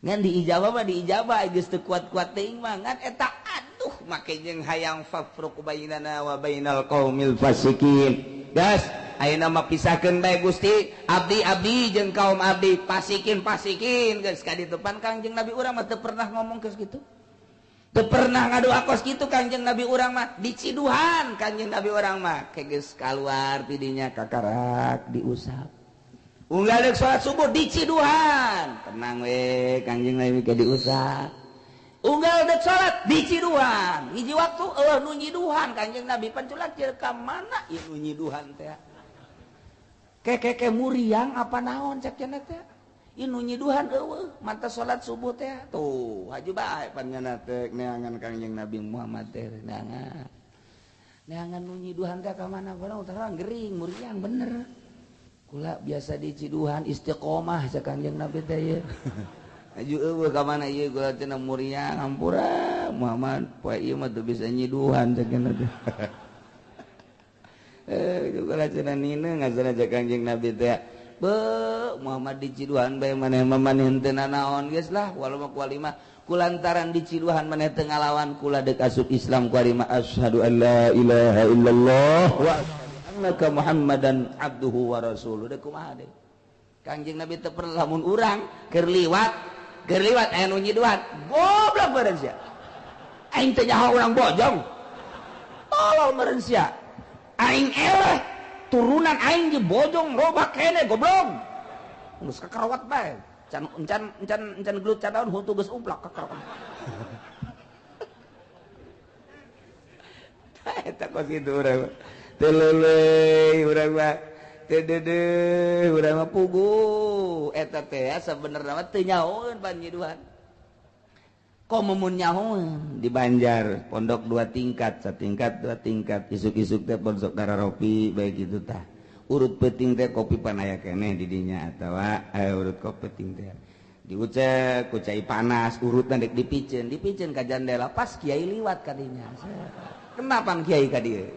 ngan diijabah mah diijabah geus teu kuat-kuat teuing mah ngan eta aduh make jeung hayang fafruq bainana wa bainal qaumil fasikin gas ayeuna mah pisahkeun bae Gusti abdi jeung kaum abdi fasikin geus ka ditu pan Kangjeng Nabi urang mah teu pernah ngomong geus kitu teu pernah ngadoa kos kitu Kangjeng Nabi urang mah diciduhan Kangjeng Nabi urang mah ke geus kaluar ti dinya kakarak diusap unggal deuk salat subuh diciduhan tenang we Kangjeng Nabi ke diusap unggal deuk salat diciduhan hiji waktu eueuh nu nyiduhan Kangjeng Nabi panculak jeung ka mana ieu nu nyiduhan teh ke muriang apa naon cek cenah teh ieu nu nyiduhan eueuh manta salat subuh teh tuh haju bae panjenengan teh neangan Kangjeng Nabi Muhammad teh neangan nu nyiduhan teh ka mana barang utara gering muriang bener kula biasa diciduhan istiqomah cek Kangjeng Nabi teh ye aju eueuh ka mana ieu kula cenah muriang hampura Muhammad poe ieu mah teu bisa nyiduhan cek teh kula cenah nina ngasana cek Kangjeng Nabi teh be Muhammad diciduhan bae maneh mah maneh teu nanaon geus lah walau mah kuali mah kulantaran diciduhan maneh teu ngalawan kula deuk asup Islam kuali mah asyhadu an la ilaha illallah wa annaka Muhammadan abduhu wa rasuluh deuk kumaha deui Kangjeng Nabi teu pernah lamun urang keur liwat aya nu nyiduhan goblok meureun sia aing teh nyaho urang bojong tolol meureun sia aing eleh turunan aing ge bojong loba kene goblok geus kakarawat bae encan gelut cadaon huntu geus umplak kakarawat eta kos kitu urang teu leuleuy urang mah teu deudeuh urang mah pugu eta teh sabenerna mah teu nyahoeun pan nyiduhan komumun nyahoeun di Banjar pondok 2 tingkat satingkat 2 tingkat isuk-isuk teh pondok Dararopi bae kitu tah urut peuting teh kopi pan aya keneh di dinya atawa urut kopi peuting teh diucek ku cai panas urutna dek dipicen ka jandela pas kiai liwat ka dinya kenapa kiai ka dieu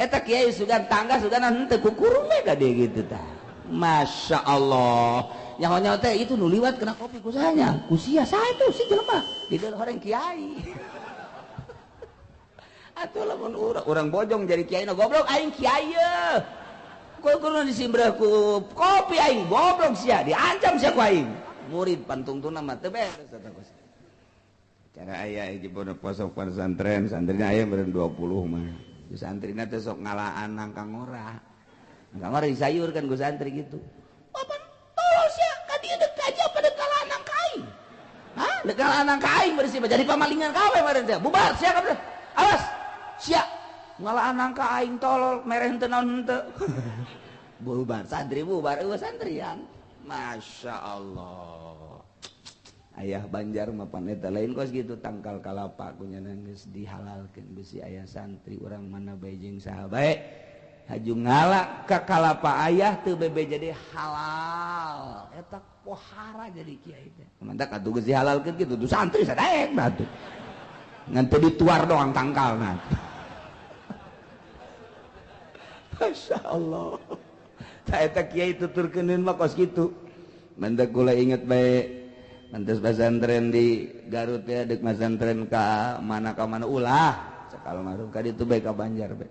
eta kiai sugan tangga sugan henteu kukurung we ka dieu kitu tah Masya Allah nyaho-nyaho teh itu nu liwat kena kopi ku sanya ku sia saha itu si jelema di dalam orang kiai atuh lamun urang bojong jadi kiai na goblok aing kiai ye kudu disimbreh ku kopi aing goblok sia diancam sia ku aing murid pantungtuna mah teu beres eta kos cara aya hiji pondok pesantren santrina aya meureun 20 mah santrina teh sok ngalaan nangkang ora disayurkan ku santri gitu papan tolol sia ka dieu deuk aja pada kalanang ka aing hah deuk kalanang ka aing bersih jadi pamalingan ka we meureun teh bubar sia kabeh awas sia ngalanang ka aing tolol mereh henteu naon henteu bubar santri bubar eueuh santrian Masya Allah ayah Banjar mah pan eta lain kos gitu tangkal kalapa kunyana geus dihalalkeun bisi aya santri urang mana bae jeung saha bae haju ngalak ka kalapa ayah teu bebe jadi halal eta pohara jadi kiai teh mantap atuh geus dihalalkeun kitu tuh santri sadaek da tuh ngan teu dituar doang tangkalna Masya Allah eta kiai tuturkeun mah kos kitu mantap kula inget bae mantes pesantren di Garut ya deuk pesantren ka mana ulah sakal marum ka ditu bae ka Banjar bae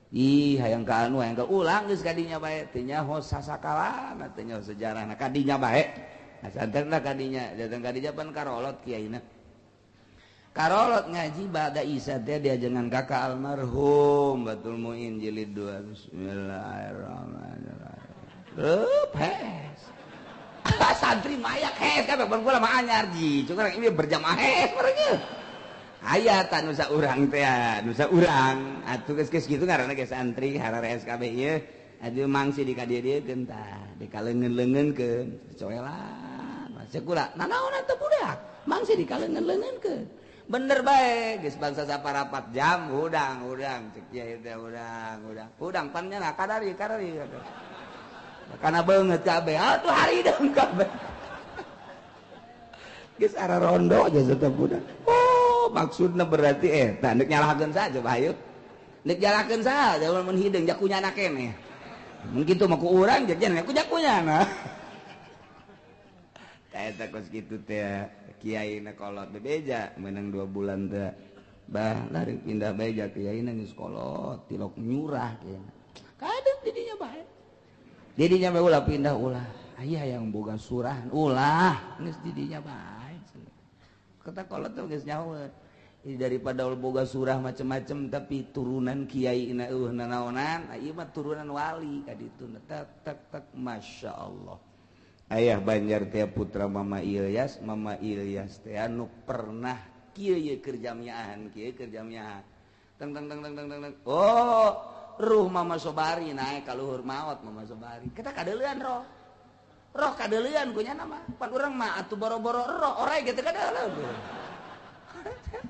ih hayang ka anu hayang ka ulang geus kadinya bae teu nyaho sasakalana teu nyaho sejarahna kadinya bae pesantrenna kadinya datang kadinya pan karolot kiaina karolot ngaji bada Isa teh diajengan kakak almarhum Batul Muin jilid 2 bismillahirrahmanirrahim hes santri mayak hes kabeh ban kula mah anyar ji cukup ini berjamaah hes merenya aya ta nu saurang teh nu saurang atuh geus kitu ngaranna ge santri harare SKB ieu atuh mangsi di ka dieu-dieun tah dikaleungeun-leungeunkeun coelan masih kula nanaon atuh budak mangsi dikaleungeun-leungeunkeun bener baik geus bangsa saparapat jam udang cek kiai teh udang pannya na kadari karena banget kabeh atuh hari deung kabeh geus ara rondo aja tetep udang oh maksudna berarti eta nek nyalakeun saja bayu nek jalakeun saja mun hideung jakunyana keneh mun kitu mah ku urang jeung ku jakunyana eta kos kitu teh kiaina kolot bebeja menang 2 bulan teh bah lari pindah beja kiaina geus kolot tilok nyurah kiaina kadang didinya bae didinya bae ulah pindah ulah aya yang boga surahan ulah geus didinya bae kata kolot teh geus nyawa daripada boga surah macem-macem tapi turunan kiaina nanaonan ieu mah turunan wali ka ditu tak masyaallah. Ayah Banjar teh putra Mama Ilyas teh anu pernah kieu keur jamiahan teng oh ruh Mama Sobari naik ka luhur maot Mama Sobari kita kadeuleuan roh kadeuleuan ku nya mah pan urang mah atuh boro-boro roh orek gitu kadeuleuan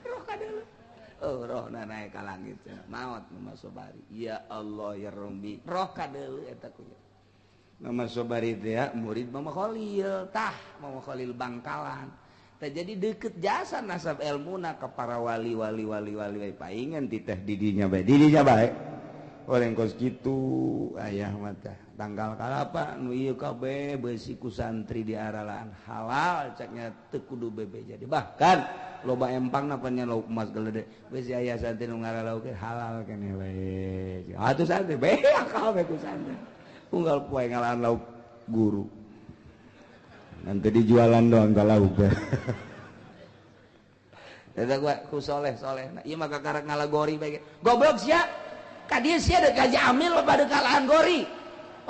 roh kadeuleuan oh roh naik ka langit maot Mama Sobari ya Allah ya Rabbi roh kadeuleuan eta ku Mama Sobari teh murid Mama Khalil Mama Khalil Bangkalan teh jadi deket jasa nasab ilmuna ka para wali paingan titeh didinya bae orang kos kitu ayah mah teh tanggal kalapa nu ieu kabeh beusi ku santri diaralaan halal caknya teu kudu bebe jadi bahkan loba empangna pannya lauk emas geledek beusi aya santri nu ngaralauk halal keneh we atuh santri bae akal bae ku santri unggal poe ngalahan lauk guru nanti dijualan doang ka lauk eta gua ku soleh nah ieu mah kakarek ngalagori bae goblok sia ka dieu sia da gaji amil pada kalahan gori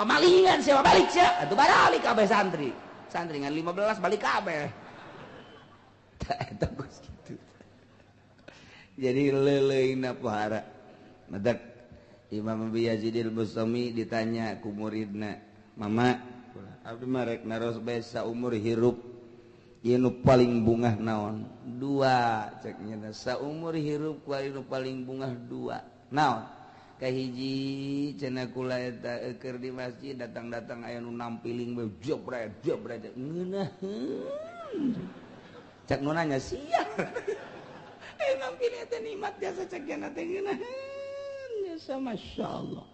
pamalingan sia balik sia atuh balik kabeh santri ngan 15 balik kabeh eta geus kitu jadi leuleuna pohara madak Imam Abi Yazidil Bustami ditanya ku muridna mama abdi marek naros bae saumur hirup ieu nu paling bungah naon 2 ceknya saumur hirup ku nu paling bungah 2 naon kahiji cenah kula eta keur di masjid datang aya nu nampiling bae jebret ngeunaheun cek nu nanya sia nampiling eta nikmat jasa cek jana teh ngeunaheun Masya Allah.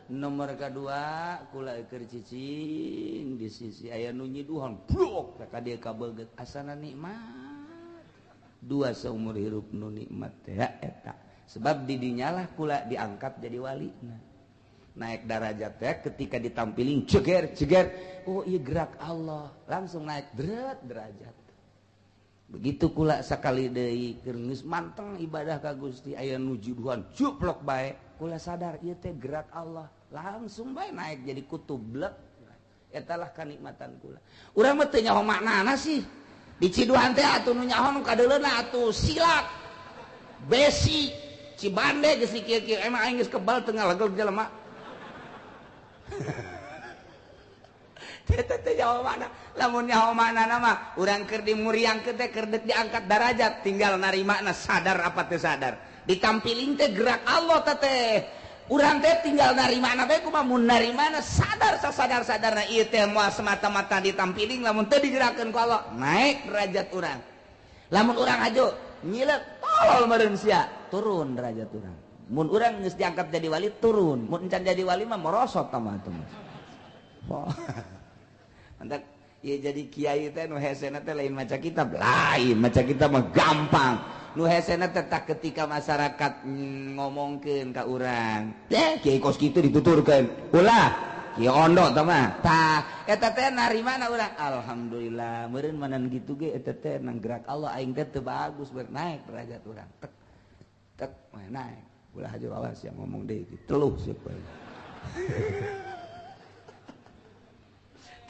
Nomor kedua kula keur cicing di sisi aya nu nyiduhan blok ka dia kabeget asana nikmat 2 seumur hirup nu nikmat teh eta sebab didinya lah kula diangkat jadi walina naik derajat teh ketika ditampiling ceger oh ieu gerak Allah langsung naik derajat begitu kula sakali deui keur geus manteng ibadah ka Gusti aya nu juduhan juplok bae kula sadar ieu teh gerak Allah langsung bae naik jadi kutublek eta lah kanikmatan kula urang mah teu nyaho maknana sih di ciduhan teh atuh nu nyaho nu kadeuleuna atuh silak besi cibande geus kieu-kieu emang aing geus kebal teu ngalegel jelema teh jauh mana lamun nyaho manana mah urang keur dimuriangkeun teh keur deuk diangkat darajat tinggal narimana sadar apa teu sadar ditampiling teh gerak Allah teh urang teh tinggal narimana bae kumaha mun narimana sadar sasadar-sadarna ieu teh moal semata-mata ditampiling lamun teu digerakeun ku Allah naik derajat urang lamun urang hajo nyileuk tolol meureun sia turun derajat urang mun urang geus diangkat jadi wali turun mun encan jadi wali mah merosot tamah atuh mantap ya jadi kiai teh nu hesena teh lain maca kitab lain maca kitab mah gampang nu hesena teh tak ketika masyarakat ngomongkeun ka urang teh kiai kos kitu dituturkeun ulah kiai ondo tah mah tah eta teh narimana urang alhamdulillah meureun manan kitu ge eta teh nang gerak Allah aing teh teu bagus ber naik derajat urang tek naik ulah aja awas yang ngomong deui teluh siapa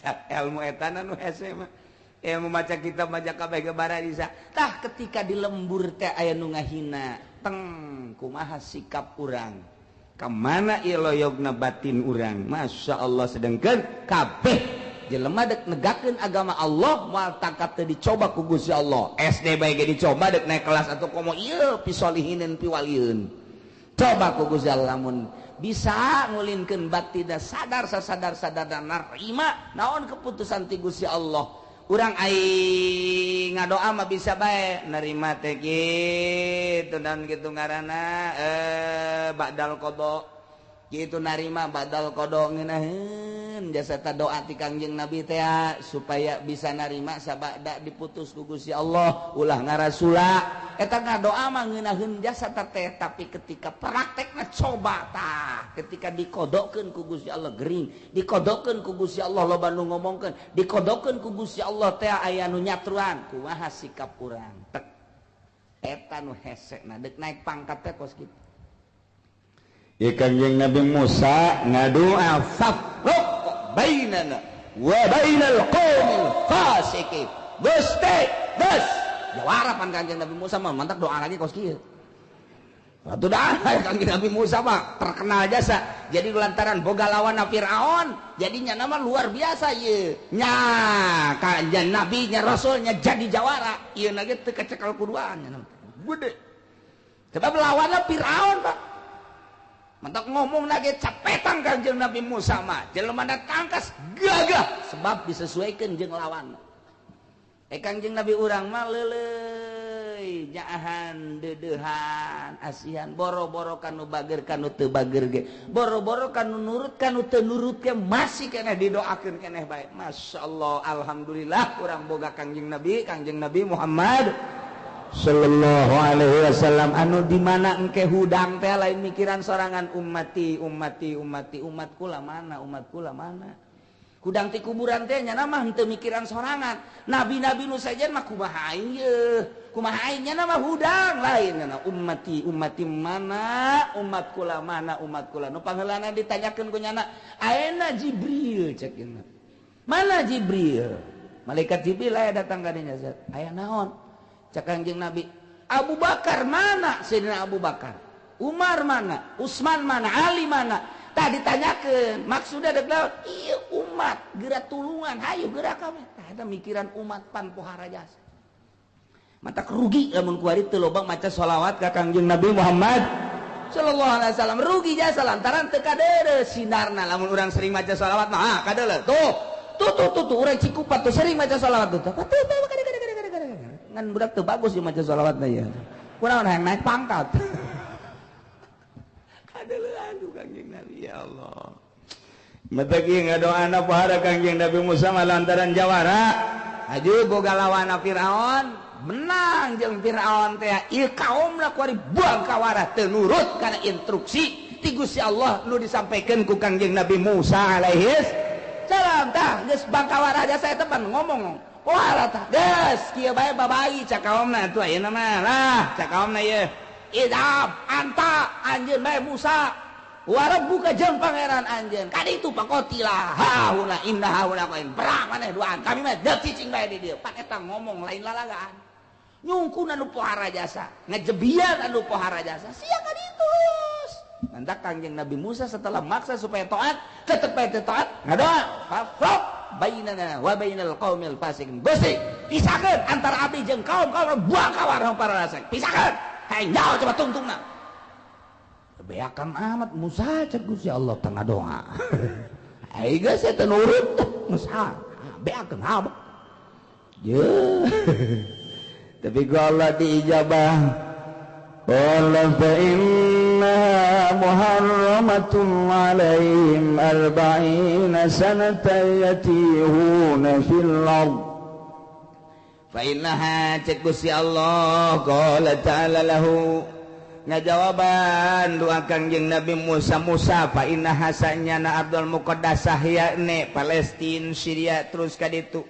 ilmu etana nu hese mah ilmu maca kitab maca kabeh gebara bisa tah ketika di lembur teh aya nu ngahina teng kumaha sikap urang ka mana ieu loyogna batin urang masyaallah sedengkeun kabeh jelema dek negakeun agama Allah moal tangkap teu dicoba ku Gusti Allah. SD bae ge dicoba dek naik kelas atau komo ieu pisolihinin piwalieun. Coba ku Gusti Allah lamun bisa ngulinkeun batina sadar sasadar-sadarna narima naon keputusan ti Gusti Allah. Urang aing ngadoa mah bisa bae narima teh kitu dan kitu ngaranna ba'dal qada kitu narima ba'dal qada ngeunaheun jasa ta doa ti Kangjeng Nabi teh supaya bisa narima sabada diputus ku Gusti Allah ulah ngarasula eta ngadoa mah ngeunaheun jasa ta teh tapi ketika praktekna coba tah ketika dikodokeun ku Gusti Allah gering dikodokeun ku Gusti Allah loba nu ngomongkeun dikodokeun ku Gusti Allah teh aya nu nyatruan kumaha sikap urang tek eta nu hese na deuk naik pangkat teh kos kitu. Kanjeng Nabi Musa ngadoa fafruq bainana wa bainal qaumil fasiqin Gusti geus jawarapan Kanjeng Nabi Musa mah mantak doa lagi kos kieu atuh dah Kanjeng Nabi Musa mah terkenal jasa jadi lantaran boga lawan Firaun jadinya nama luar biasa ieu nya Kanjeng Nabi nya Rasulnya jadi jawara ieu na ge teu kecekel kuduan nya gede sebab lawanna Firaun Pak mantak ngomong lagi capetan Kanjeng Nabi Musa mah jelema tangkas gagah sebab disesuaikan jeung lawan. Kanjeng Nabi urang mah leuleuy jaahan deudeuhan asihan boro-boro kanu bager kanu teu bager ge boro-boro kanu nurut kanu teu nurut ge masih keneh didoakeun keneh bae. Masyaallah alhamdulillah urang boga Kanjeng Nabi Muhammad sallallahu alaihi wasallam anu di mana engke hudang teh lain mikiran sorangan umat kula mana hudang ti kuburan teh nya mah henteu mikiran sorangan nabi-nabi nu sajen mah kumaha aing nya mah hudang lain ummati mana umat kula nu pangeulana ditanyakeun ku nyana ayeuna Jibril cekeun mana Jibril malaikat Jibril aya datang ka dinya aya naon cak Kanjeng Nabi Abu Bakar mana Sayyidina Abu Bakar Umar mana Utsman mana Ali mana tah ditanyakeun maksudna deuk lawan ieu umat geura tulungan hayu geura kabeh tah eta mikiran umat pan pohara jasa mata rugi lamun kuari teu loba maca sholawat ka Kanjeng Nabi Muhammad sallallahu alaihi wasallam rugi jasa lantaran teu kadeureus sinarna lamun urang sering maca sholawat mah kadeuleus tuh urang Cikupat tuh sering maca sholawat tuh ngan budak teu bagus jeung maca sholawatna ya. Kunaon hayang naik pangkat. Kadeulean ku Kanjeng Nabi ya Allah. Mata kieu ngadoana pohara Kanjeng Nabi Musa lantaran jawara. Aju boga lawan Firaun, menang jeung Firaun teh ieu kaumna kuari buang kawara teu nurut kana instruksi ti Gusti Allah nu disampaikeun ku Kanjeng Nabi Musa alaihi salam tah geus bangkawara aja saya teman ngomong. Wah tah geus kieu bae babai cak kaomna atuh ayeuna mah lah cak kaomna ieu idab anta anjeun bae Musa warabbuka jeung pangeran anjeun kaditu pakotilah hauna inna hauna qain perang maneh duaan kami mah deuk cicing bae di dieu pan eta ngomong lain lalagaan nyungkun anu pohara jasa ngejebian anu pohara jasa sia kaditu mantak Kanjeng Nabi Musa setelah maksa supaya taat tetep bae taat ngadoa fafruq bainana wa bainal qaumil fasiqin Gusti pisahkeun antara abdi jeung kaum buang kawar para rasek pisahkeun hayang nyaho coba tungtungna beakan amat Musa cek Gusti Allah tengah doa ai geus eta nurut Musa beakan abah ye tapi ku Allah diijabah qala fa inna muharramatun alaihim 40 sanatan yatihuna fil ard fa innaha cek Gusti Allah qala ta'ala lahu ngajawaban doa Kanjeng Nabi Musa fa innaha sanyana Abdul Muqaddasah yakni Palestina Syria terus ka ditu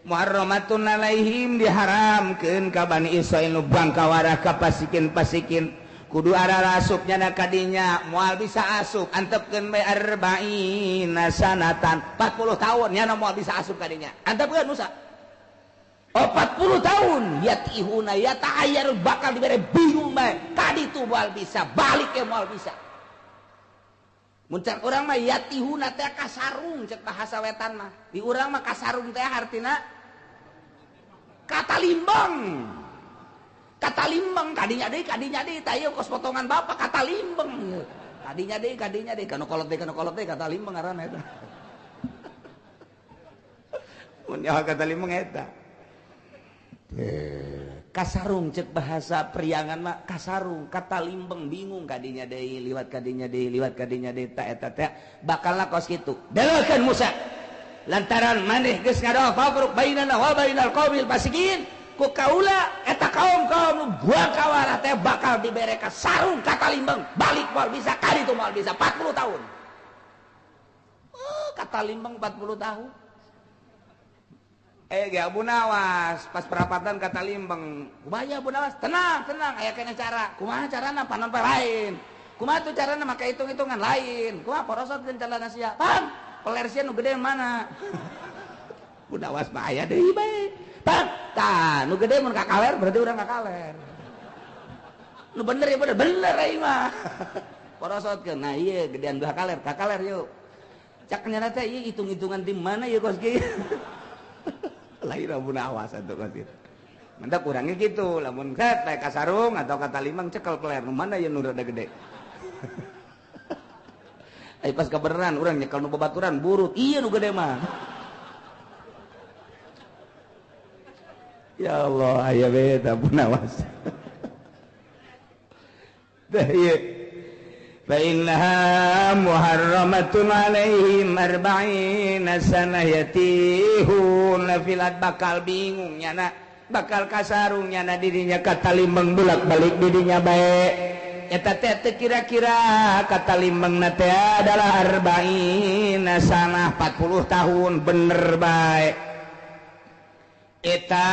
muharramatun alaihim diharamkeun ka Bani Israil nu bangkawarah ka pasikin-pasikin kudu arah asupnya na kadinya moal bisa asup antepkeun bae 40 sanatan 40 tahun nya moal bisa asup kadinya antepkeun Musa 40 tahun yatihuna yata'ayyar bakal dibere bingung bae kaditu moal bisa balik ke moal bisa Muncak urang mah yatihuna teh kasarung cek bahasa wetan mah. Di urang mah kasarung teh artina katalimbang. Katalimbang kadinya deui tah kos potongan bapak katalimbang. Kadinya deui kana kolot deui katalimbang ngaranna eta. Mun nyawa katalimbang eta. Kasarung cek bahasa priangan mah kasarung katalimbang bingung kadinya deui liwat kadinya deui ta eta teh bakalna kos kitu dalekeun Musa lantaran maneh geus ngadoa fafruq bainana wa bainal qaumil fasiqin ku kaula eta kaum nu buang kawara teh bakal dibere ka sarung katalimbang balik moal bisa kaditu moal bisa 40 tahun katalimbang 40 tahun. Abu Nawas pas perapatan kata limbang kumaha Abu Nawas tenang aya kena cara kumaha carana panon lain kumaha tuh carana maka hitung-hitungan lain kumaha porosotkeun calana sia pam peler sia nu gede mana Abu Nawas mah aya deui bae pam tah nu gede mun kakaler berarti urang kakaler nu bener ya bener aing mah porosotkeun nah ieu gedean dua kakaler yuk cak nyana teh ieu hitung-hitungan di mana ya kos kieu lahir Abu Nawas atau kasir. Mantap kurangnya gitu, lamun set kayak kasarung atau kata limang cekel keler, mana yang nu rada gede. Ai pas kabeneran urang nyekel nu babaturan burut, iya nu gede mah. Ya Allah, aya beda Abu Nawas. Dah ieu. Fa innaha muharramatun alaihim 40 sanah yatihun filat bakal bingung nyana bakal kasarung nyana dirinya katalimbang bolak-balik dirinya bae eta teh kira-kira katalimbang teh adalah 40 sanah 40 tahun bener bae eta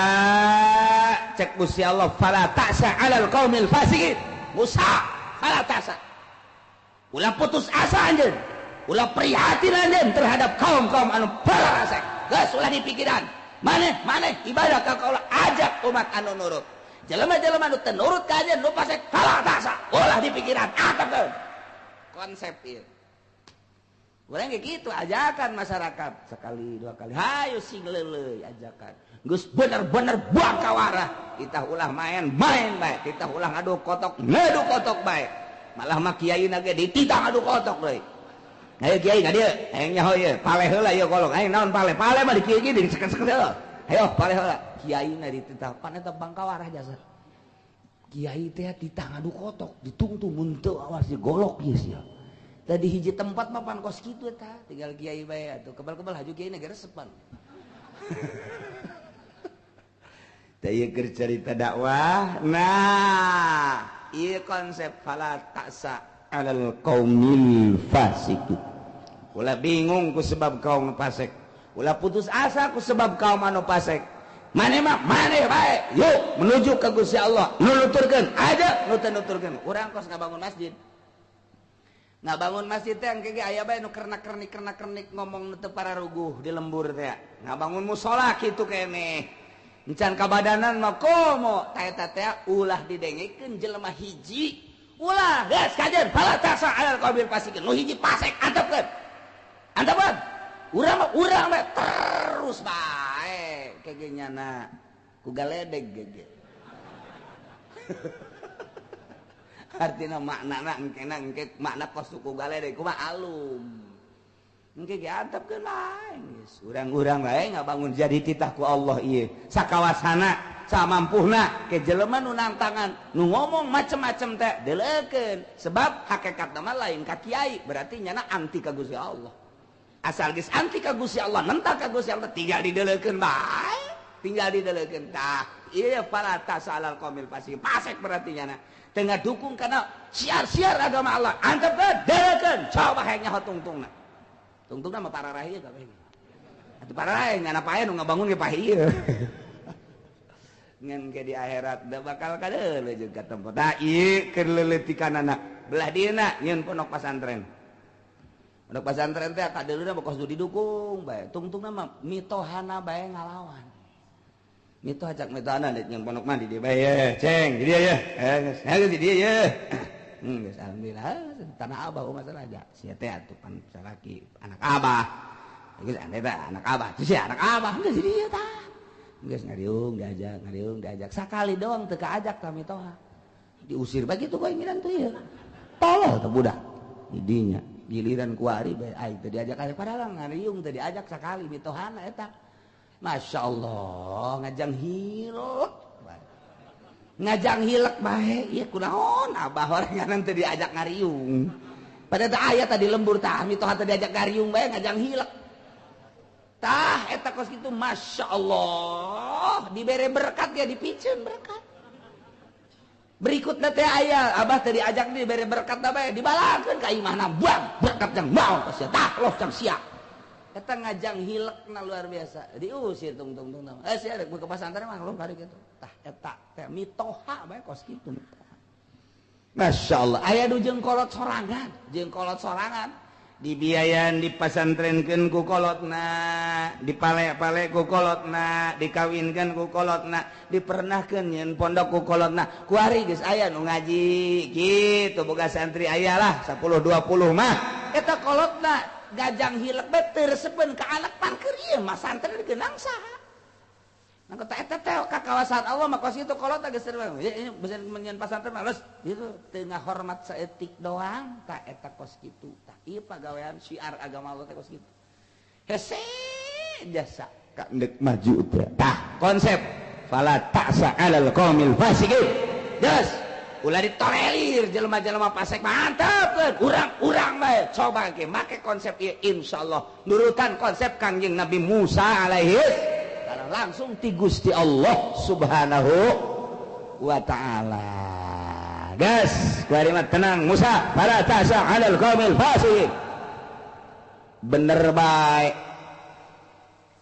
cek Gusti Allah fala ta'sa 'alal qaumil fasiqin Musa fala ta'sa ulah putus asa anjeun ulah prihatin anjeun terhadap kaum-kaum anu parasek geus ulah dipikiran maneh ibadah ka kaula ajak umat anu nurut jelema-jelema anu teu nurut ka anjeun nu pasek fala ta'sa ulah dipikiran atakeun konsep ieu urang ge kitu ajakan masyarakat sekali dua kali hayu sing leuleuy ajakan geus bener-bener buang kawara kita ulah main bae kita ulah ngadu kotok bae malah mah kiai na ge dititang adu kotok deui. Ayo kiai ka dieu, hayang nyaho ieu, pale heula ieu kolong. Hayang naon pale? Pale mah di kiai ge diseket-seket heula. Hayo pale heula. Kiai na dititang, pan eta bangkawarah jasa. Kiai teh ditang adu kotok, ditungtung mun teu awas golok ieu sia. Tadi hiji tempat mah pan kos kitu eta, tinggal kiai bae atuh. Kebal-kebal haju kiai na ge resepan. Teh ieu keur carita dakwah. Nah, ieu konsep fala ta'sa 'alal qaumil fasiqin. Ulah bingung ku sebab kaum fasik. Ulah putus asa ku sebab kaum anu fasik. Maneh mah maneh bae. Yuk menuju ka Gusti Allah. Nuturkeun aja nu teu nuturkeun. Urang kos ngabangun masjid. Ngabangun masjid teh engke ge aya bae nu kernak-kernik ngomong teu pararuguh di lembur teh. Ngabangun mushola kitu keneh. Encan kabadanan mah komo ta eta teh ulah didengikeun jelema hiji ulah geus kajen fala ta'sa 'alal qaumil fasiqin nu hiji pasek antepkeun urang mah terus bae kege nyana ku galedeg gege artina maknana engke makna kos ku galedeg kumaha alum engke ge antepkeun bae geus urang-urang bae ngabangun jadi titah ku Allah ieu sakawasana samampuhna ke jelema nu nangtangan nu ngomong macem-macem teh deleukeun sebab hakikatna mah lain ka kiai berarti nyana anti ka Gusti Allah asal geus anti ka Gusti Allah nentak ka Gusti Allah tinggal dideleukeun bae tinggal dideleukeun tah ieu fala ta'sa 'alal qaumil fasiqin pasek berarti nyana teu ngadukung kana siar-siar agama Allah antepkeun deleukeun coba hayang nyaho tungtungna tungtungna mah pararah ieu kabeh. Atuh pararah ngana pae nu ngabangun ge pahieu. Ngan ge di akhirat da bakal kadeuleu jeung ka tempat. Da ieu keur leuletikanana belah dieuna nyeun pondok pesantren. Pondok pesantren teh kadeuleuna mah kos didukung bae. Tungtungna mah mitohana bae ngalawan. Mitoh acak mitohana di nyeun pondok mah di dieu bae ye, ceng di dieu ye. Geus di dieu ye. Geus alhamdulillah tanah abah masalah aja. Sia teh atuh pan salaki anak abah. Geus ane teh anak abah. Sia anak abah geus di dieu tah. Geus ngariung diajak sakali doang teu kaajak ka mitoha. Diusir begitu keinginan tuh ya. Tolol tuh budak. Didinya giliran kuari bae aing teu diajak padahal ngariung teu diajak sakali mitohana eta. Masya Allah ngajang hilek ngajang hilek bae ieu kunaon abah orangan teu diajak ngariung pada teh aya tadi lembur tah mitoha teu diajak ngariung bae ngajang hilek tah eta kos kitu Masya Allah dibere berkat ya dipikeun berkat berikutna teh aya abah teu diajak dibere berkat da bae dibalakeun ka imahna buang berkat jang mau sia tah loh jang sia eta ngajang hilekna luar biasa diusir tung sia rek ke pasantren mah lo bari kitu tah eta teh mitoha bae kos kitu Masya Allah aya nu jeung kolot sorangan dibiayaan dipasantrenkeun ku kolotna dipale-pale ku kolotna dikawinkeun ku kolotna dipernahkeun nyeun pondok ku kolotna kuari geus aya nu ngaji kitu boga santri aya lah 10 20 mah eta kolotna gajang hilek beter sepen ke anak parkir ieu mah santri digeunang saha nah eta teh ka kawasan Allah mah kos kitu kolot geus ieu bener menyeun pasantren mah geus kitu teu ngahormat saeutik doang tah eta kos kitu tah ieu pagawean syiar agama Allah teh kos kitu hese jasa ka endek maju teh tah konsep fala ta'sa 'alal qaumil fasiqin jelas ulah ditolerir jelema-jelema fasik mantap urang bae coba ge make konsep ieu insyaallah nurutan konsep Kangjeng Nabi Musa alaihi langsung ti Gusti Allah Subhanahu wa taala gas kalimat tenang Musa fala ta'sa 'alal qaumil fasiqin bener bae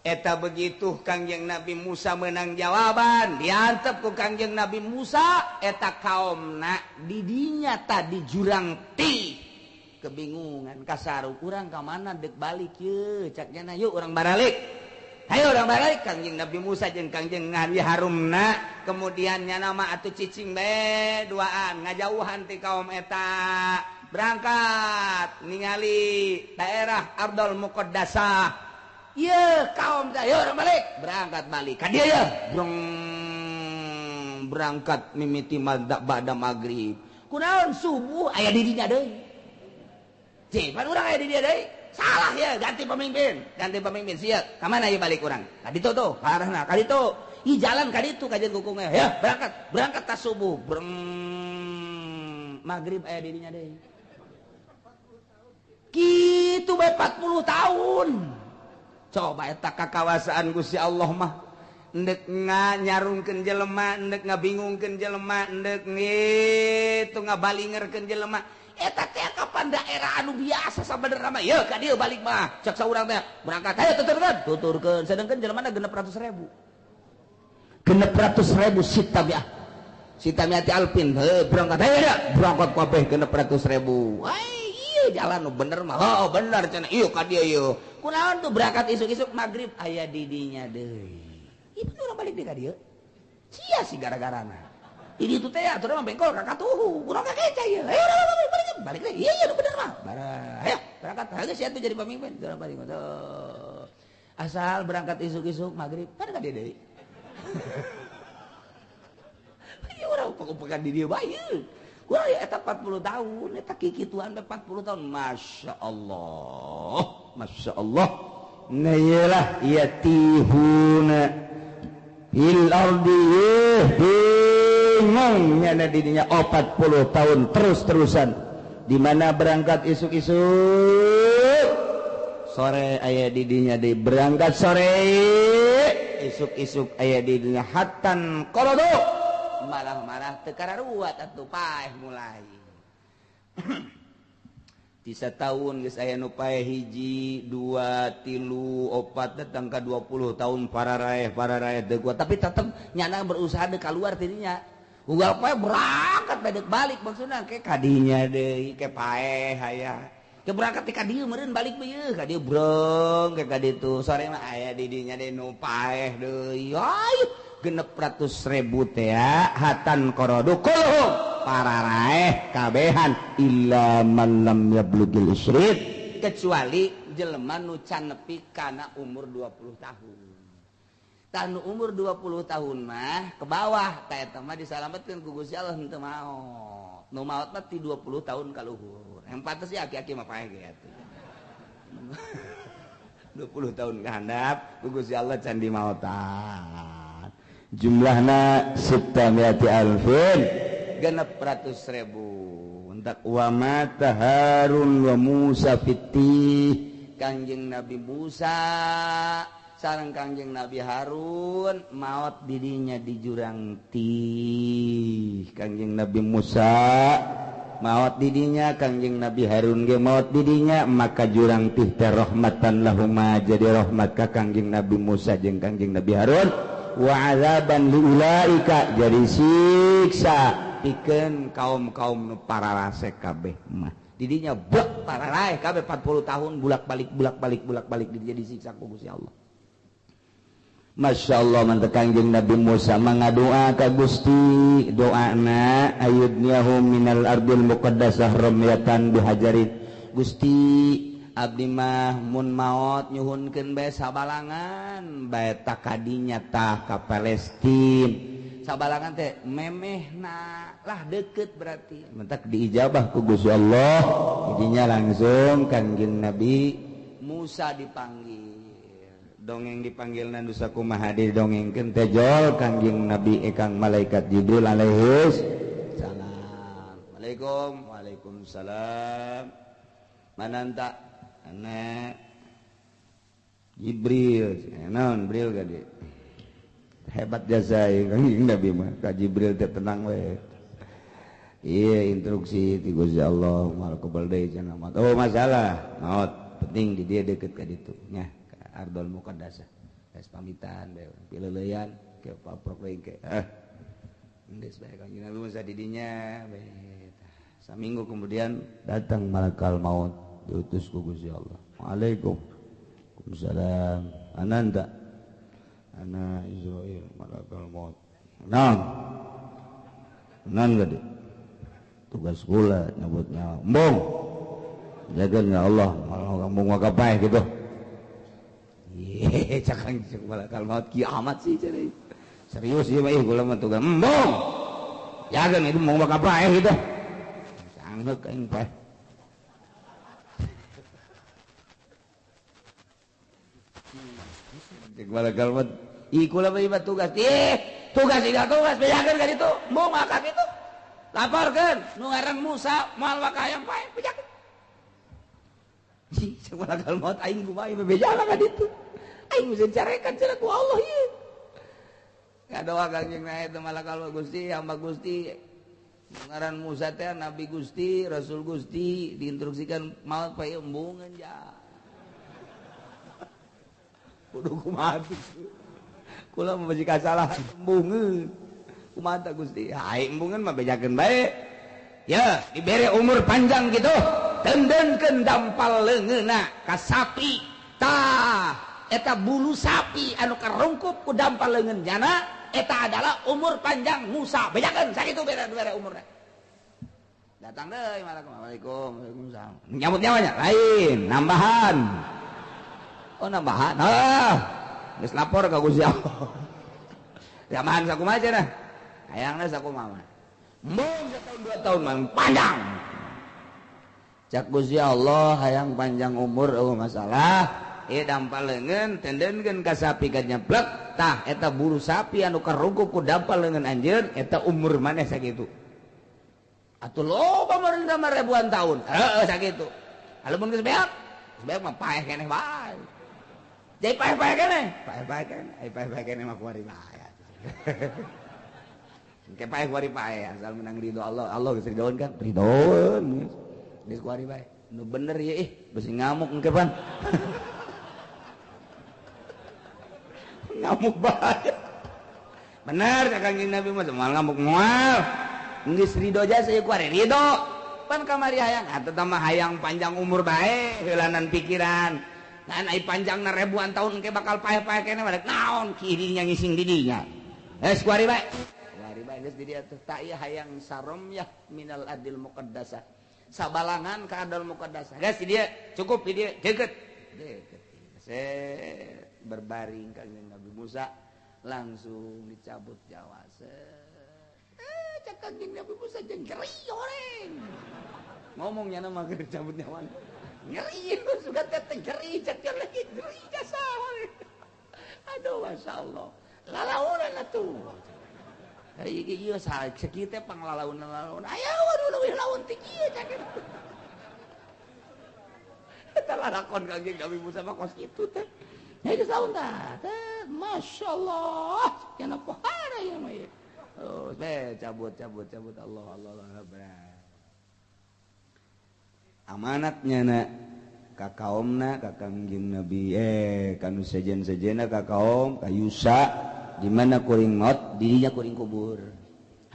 eta begitu Kangjeng Nabi Musa menang jawaban diantep ku Kangjeng Nabi Musa eta kaumna didinya tadi jurang ti kebingungan kasaru urang ka mana dek balik ye caknya yuk urang baralik ayo urang balik Kangjeng Nabi Musa jeung Kangjeng Nabi Harumna kemudian nya nama atuh cicing bae duaan ngajauhan ti kaum eta berangkat ningali daerah Ardul Muqaddasah iya kaum saya orang balik berangkat balik ka dia ya berangkat mimiti ba'da maghrib kunaon subuh aya di dinya deui pan urang aya di dia deui salah ya ganti pemimpin sia ka mana ieu balik urang ka ditu tuh ka arahna ka ditu ih jalan ka ditu kajen kukungnya ya berangkat tas subuh maghrib aya di dinya deui kitu bae 40 tahun coba eta kakawasaan Gusti Allah mah endek nyarungkeun jelema endek ngabingungkeun jelema endek ngitu ngabalingerkeun jelema eta teh kapan daerah anu biasa sabenerna mah yeuh ka dieu balik mah cek saurang teh berangkat ayo tuturkeun sedengkeun jelemana 600.000 sitamiah ti alpin berangkat ayo berangkat kabeh 600.000 jalan bener mah bener cenah ieu ka dieu ieu kunaon tuh berangkat isuk-isuk maghrib aya di dinya deui ieu urang balik deui ka dieu sia si gara-garana di ditu teh atuh mah bengkol ka katuhu urang kakeca ieu ayo balik deui ieu bener mah ayo berangkat geus sia tuh jadi pamimpin balik asal berangkat isuk-isuk maghrib kan ka dieu deui ieu urang pekupekan di dieu bae wah ya eta 40 tahun eta kikituan 40 tahun Masya Allah nayalah yatihuna fil ardi bingung nya didinya 40 tahun terus-terusan di mana berangkat isuk-isuk sore aya didinya di berangkat sore isuk-isuk aya didinya hatan qorodo marah-marah teu kararuat atuh paeh mulai ti sataun geus aya nu paeh 1 2 3 4 datang ka 20 tahun pararaeh teu kuat tapi tetep nyana berusaha deu kaluar ti dinya unggal paeh berangkat bae balik maksudna ke kadinya deui ke paeh aya ke berangkat ti ka dieu meureun balik bae ka dieu breng ke ka ditu sore mah aya di dinya deui nu paeh deui 600.000 teh ya hatan qorodu kulhum para raeh kabehan illa man lam yablugil isyrid kecuali jelema nu can nepi kana umur 20 tahun. Tanu umur 20 tahun mah ke bawah ta eta mah disalametkeun ku Gusti Allah henteu maot. Nu maot mah ti 20 tahun ka luhur. Yang pantes ya aki-aki mah paeh ge atuh. 20 tahun ke handap ku Gusti Allah can dimaotan. Jumlahna 600.000 genep 100.000. Entak wa mata Harun wa Musa fitih Kangjeng Nabi Musa sareng Kangjeng Nabi Harun maot didinya di jurang tih. Kangjeng Nabi Musa maot didinya, Kangjeng Nabi Harun ge maot didinya, maka jurang tih teh rahmatan lahuma jadi rahmat ka Kangjeng Nabi Musa jeung Kangjeng Nabi Harun, wa azaban liulaika jadi siksa pikeun kaum-kaum nu pararase kabeh mah. Didinya blek pararae kabeh 40 tahun bulak-balik jadi siksa ku Gusti Allah. Masya Allah mantep Kangjeng Nabi Musa mangadoa ka Gusti doana ayudniyahum minal ardil muqaddasah ramyatan bihajarit. Gusti abdi mah mun maot nyuhunkeun bae sabalangan bae ta kadinya tah ka Palestina. Sabalangan teh memehna lah deket berarti mentak diijabah ku Gusti Allah. Jadinya langsung Kangjeng Nabi Musa dipanggil. Dongeng dipanggil nandusa kumaha didongengkeun teh jol Kangjeng Nabi ekang malaikat Jibril alaihi salam. Assalamualaikum. Waalaikumsalam. Mananta anak Jibril. Naon Jibril gade. Hebat jasa Kangjeng Nabi mah ka Jibril teh tenang we. Iya instruksi ti Gusti Allah moal kebal deui cenah mah. Oh masalah. Naot penting di dia deket ka ditu nya. Ardul Muqaddasah geus pamitan bae pileuleyan ke paprok we ke geus bae Kangjeng Nabi Musa didinya bae saminggu kemudian datang malakal maut diutus ku Gusti Allah. Waalaikumsalam. Ananda ana Israil malakal maut nan gede tugas kula nyebutnya embung jagain ya Allah malah ngomong wakapae gitu. Cakang malakal maut kiamat sih cari serius ya mah kula mah tugas embong jagan itu mau bakal apa gitu sanggeuk aing teh cek malakal maut kula mah ieu tugas tugas bejakeun ka ditu embong maka kitu laporkeun nu ngaran Musa moal wakayang pae bejakeun cek malakal maut aing kumaha bebejakeun ka ditu aing bisa dicarekan cenah ku Allah ieu. Ngadoa Kangjeng Nabi malakal Gusti, hamba Gusti. Ngaran Musa teh Nabi Gusti, Rasul Gusti, diinstruksikan maot pae embungeun ja. Kudu kumaha kula mah bisi kasalahan embungeun. Kumaha Gusti? Hai embungeun mah bejakeun bae. Ya, dibere umur panjang gitu. Tendeunkeun dampal leungeunna ka sapi. Tah eta bulu sapi anu karungkup ku dampal leungeun jana eta adalah umur panjang Musa bejakeun sakitu bere umurna datang deui Waalaikumsalam nyambut nyawanya lain nambahan geus lapor ka Gusti Allah jamahan sakumaha cenah hayangna sakumaha mung setahun 2 tahun mah panjang cak Gusti Allah hayang panjang umur masalah dampal leungeun tendeunkeun ka sapi ka nyeplek tah eta bulu sapi anu karungkup ku dampal leungeun anjeun eta umur maneh sakitu atuh loba meureun mah ribuan tahun heuh sakitu alamun geus beak mah paeh keneh bae jadi paeh keneh mah kuari bae ke paeh kuari paeh asal menang ridho Allah geus ridhoeun kan ridhoeun geus kuari bae nu bener ieu beusi ngamuk engke pan ngamuk bae bener Kangjeng Nabi mah moal ngamuk moal geus ridho jasa ieu kuari ridho pan kamari hayang atuh mah hayang panjang umur bae heulanan pikiran ngan ai panjangna ribuan tahun engke bakal paeh-paeh keneh balik naon kidinya ngising didinya geus kuari bae bari bae di dieu teh ta ieu hayang saromyah minal adil muqaddasah sabalangan ka adal muqaddasah geus di dieu cukup di dieu deukeut berbaring kanjeng Nabi Musa langsung dicabut nyawa cak kanjeng Nabi Musa jeung geri oreng ngomongnya nama keur cabut nyawa ngeri sudah teh geri cak lagi geri jasa aduh masyaallah lalaonan atuh ieu sakieu teh panglalaun aya waduh leuwih laun ti kieu cak eta lalakon kanjeng Nabi Musa mah kos kitu teh nya geus laun tah masyaallah cenah pohara ya mah oh cabut Allah amanatnya na ka kaumna ka kangjeng Nabi kanu sejen-sejena ka kaum ka Yusa di mana kuring maut didinya kuring kubur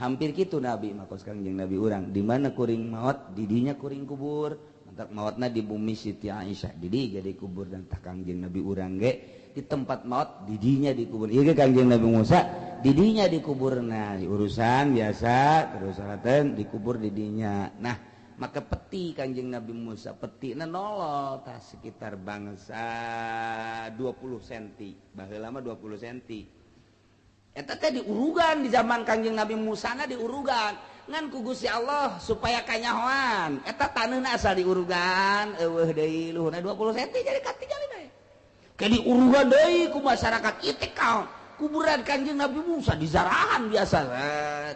hampir kitu Nabi makos kangjeng Nabi urang di mana kuring maut didinya kuring kubur mantak mautna di bumi Siti Aisyah didi jadi kubur dan tah kangjeng Nabi urang ge di tempat maut didinya dikubur ieu ge kangjeng Nabi Musa didinya dikuburna urusan biasa terus salaten dikubur didinya nah maka peti kanjeng Nabi Musa petina nolol tah sekitar bangsa 20 cm baheula mah 20 cm eta teh diurugan di zaman kanjeng Nabi Musa na diurugan ngan ku Gusti Allah supaya kanyahoan eta taneuna asal diurugan eueuh deui luhurna 20 cm jadi katingali bae ke diurugan deui ku masyarakat ieu kuburan kanjeng Nabi Musa di zarahan biasa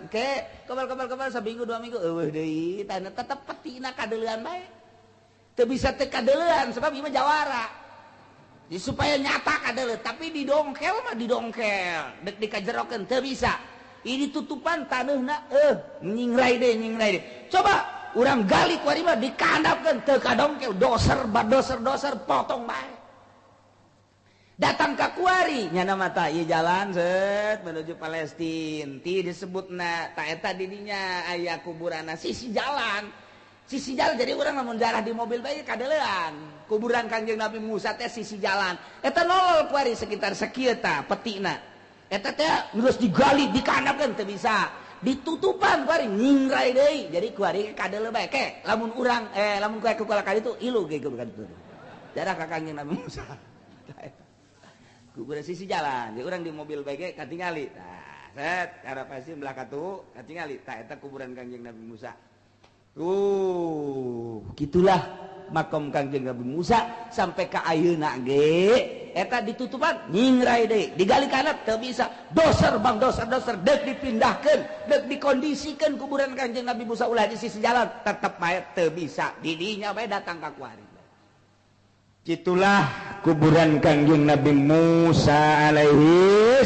ke kebal saminggu 2 minggu eueuh deui tana tetep petina kadeuleuan bae teu bisa teh kadeuleuan sebab ieu mah jawara jadi supaya nyata kadeuleuh tapi didongkel mah didongkel dek dikajerokeun teu bisa ini tutupan taneuhna nyingrai deh coba urang gali ku ari mah dikandapkeun teu kadongkel doser potong bae datang ke kuari nyana mata ieu jalan set menuju Palestina ti disebutna ta eta didinya aya kuburanna sisi jalan jadi urang lamun darah di mobil bae kadeuleuan kuburan kanjeng Nabi Musa teh sisi jalan eta nolol kuari sekitar sakieu ta petina eta teh geus digali dikandapkeun teu bisa ditutupan kuari nyingrai deui jadi kuari kadeuleuh bae ke lamun urang lamun kuari kukala kali itu ilu ge kitu darah ka kanjeng Nabi Musa kuburan sisi jalan jadi orang di mobil baik katingali nah set cara pasti belah katu katingali tak eta kuburan kanjeng Nabi Musa gitulah makom kanjeng Nabi Musa sampai ke ayeuna ge eta ditutupan nyingrai deui digali kana teu bisa doser dek dipindahkeun dek dikondisikeun kuburan kanjeng Nabi Musa ulah di sisi jalan tetep bae teu bisa didinya bae datang ka kuari itulah kuburan kanjeng Nabi Musa alaihi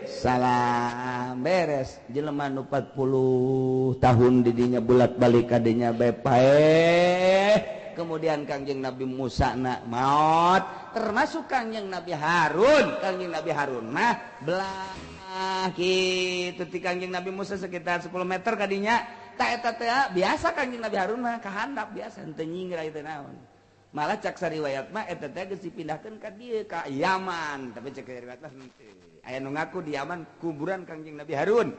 salam beres jelema nu 40 tahun didinya bulat balik kadinya bae pae kemudian kanjeng Nabi Musa na maut termasuk kanjeng Nabi Harun mah belah kitu ti kanjeng Nabi Musa sekitar 10 meter kadinya ta eta teh biasa kanjeng Nabi Harun mah kahandap biasa henteu nyingrai teh naon malah cak sariwayat mah eta teh geus dipindahkeun ka dieu ka Yaman tapi cak sariwayat mah henteu aya nu ngaku di Yaman kuburan kanjeng Nabi Harun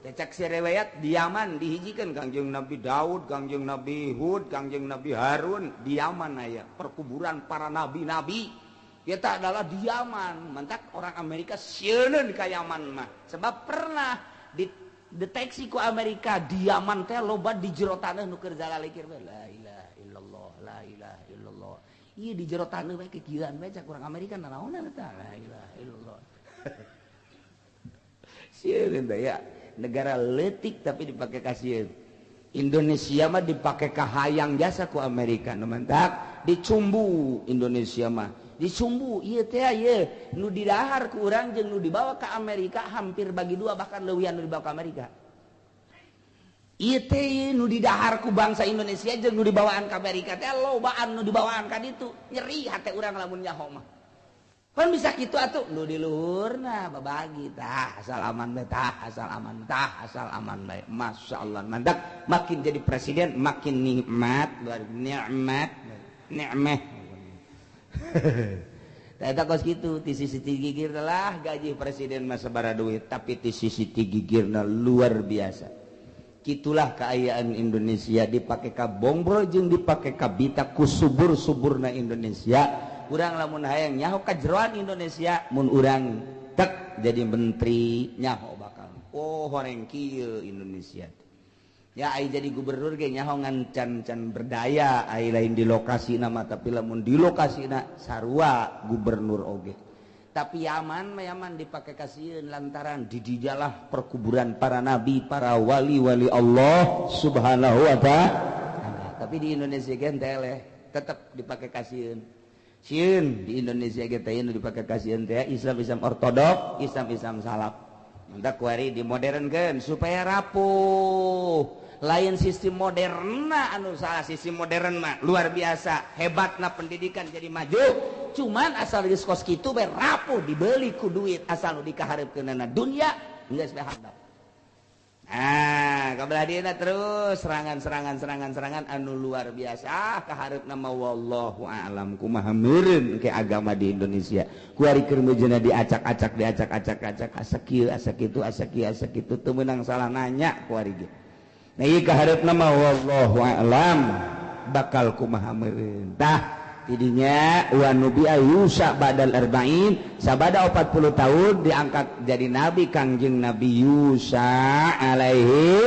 cak sariwayat di Yaman dihijikeun kanjeng Nabi Daud kanjeng Nabi Hud kanjeng Nabi Harun di Yaman aya perkuburan para nabi-nabi eta adalah di Yaman mentak orang Amerika sieun ka Yaman mah sebab pernah dideteksi ku Amerika di Yaman teh loba di jero taneuh nu keur zalalikir la ilaha illallah la ilaha illallah ieu di jero taneuh bae kegilaan bae cak urang Amerika nanaonan eta la ilaha illallah sieun teh ya negara leutik tapi dipake ka sieun Indonesia mah dipake ka hayang jasa ku Amerika nu mentak dicumbu Indonesia mah dicumbu ieu teh ieu nu didahar ku urang jeung nu dibawa ka Amerika hampir bagi dua bahkan leuwihan nu dibawa ka Amerika ieu teh nu didahar ku bangsa Indonesia jeung nu dibawaan ka Amerika teh lobaan nu dibawaan ka ditu nyeri hate urang lamun nyaho mah pan bisa kitu atuh nu di luhurna babagi tah asal aman bae asal aman bae masyaallah mandak makin jadi presiden makin nikmat luar nikmat Eta kos kitu ti sisi gigirna lah gaji presiden mah sabaraha duit tapi ti sisi gigirna luar biasa. Kitulah keayaan Indonesia dipake ka bongbro jeung dipake ka bita ku subur-suburna Indonesia. Urang lamun hayang nyaho ka jeroan Indonesia mun urang tek jadi menteri nyaho bakal. Oh horeng kieu Indonesia. Ya ai jadi gubernur ge nyaho ngan can berdaya ai lain di lokasi nama tapi lamun di lokasi na sarua gubernur oge tapi yaman dipake kasieun lantaran di dijalah perkuburan para nabi para wali-wali Allah subhanahu wa ta'ala tapi di Indonesia ge teh tetep dipake kasieun sieun di Indonesia ge teh dipake kasieun teh Islam ortodok Islam salaf mendak kuari dimodernkeun supaya rapuh lain sistem modern anu salah sistem modern mah luar biasa hebatna pendidikan jadi maju cuman asal geus kos kitu bae rapuh dibeli ku duit asal nu dikaharepkeunana dunya geus bae handap. Kabelah dieuna terus serangan anu luar biasa kaharepna mah wallahu a'lam kumaha meureun ke agama di Indonesia kuari keur meujeuna diacak-acak asa kieu asa kitu teu meunang salah nanya kuari ge. Nah ieu kaharepna mah wallahu a'lam bakal kumaha meureun. Tah tidinya wa nubi Yusa badal arba'in sabada 40 tahun diangkat jadi nabi Kangjeng Nabi Yusa alaihi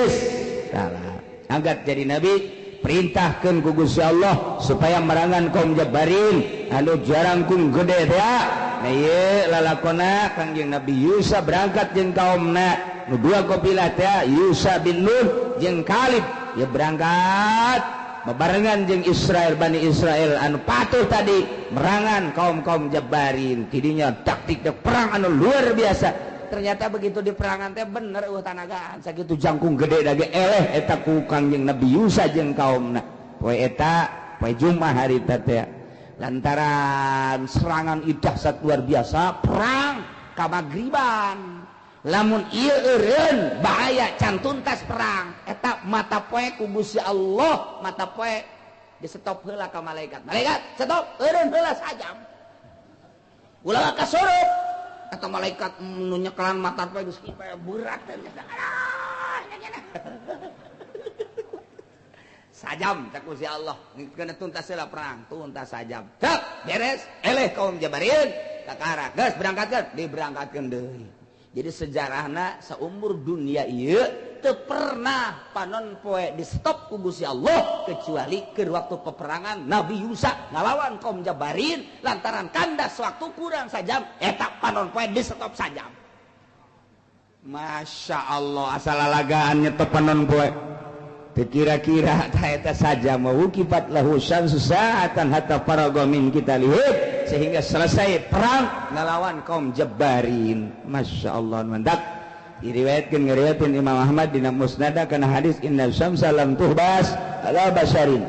salam. Angkat jadi nabi perintahkeun ku Gusti Allah supaya merangan kaum Jabarin anu jarangkung gede teh. Nah ieu lalakonna Kangjeng Nabi Yusa berangkat jeung kaumna nu dua kabilah teh Yusa bin Nun jeung Kalib ya berangkat bebarengan jeung Bani Israel anu patuh tadi merangan kaum Jabarin tidinya taktik perang anu luar biasa ternyata begitu di perangan teh bener tanagaan sakitu jangkung gede da ge eleh eta ku Kangjeng Nabi Yusa jeung kaumna poe eta poe Jumat hari teh lantaran serangan dahsyat luar biasa perang ka magriban lamun ieu eureun bahaya can tuntas perang eta mata poe ku Gusti Allah mata poe disetop heula ka malaikat stop eureun heula sajam ulah kasurup eta malaikat nu nyekelan mata poe geus kieu berat sajam tak Gusti Allah kena tuntas heula perang tuntas sajam cep beres eleh kaum Jabarin kakara geus berangkatkeun diberangkatkeun deui. Jadi sejarahna seumur dunia ieu teu pernah panon poe di stop ku Gusti Allah kecuali ke waktu peperangan Nabi Yusa ngalawan kaum Jabarin lantaran kandas waktu kurang sajam eta panon poe di stop sajam. Masya Allah asal lalagaan nyetop panon poe kira-kira eta saja mau kipat lahu syamsu sa'atan hatta faraga min kita lihat sehingga selesai perang ngalawan kaum Jabarin. Masya Allah mandak ngeriwayatkan Imam Ahmad dina musnada kana hadis inna syamsa lam tuhbas ala basharin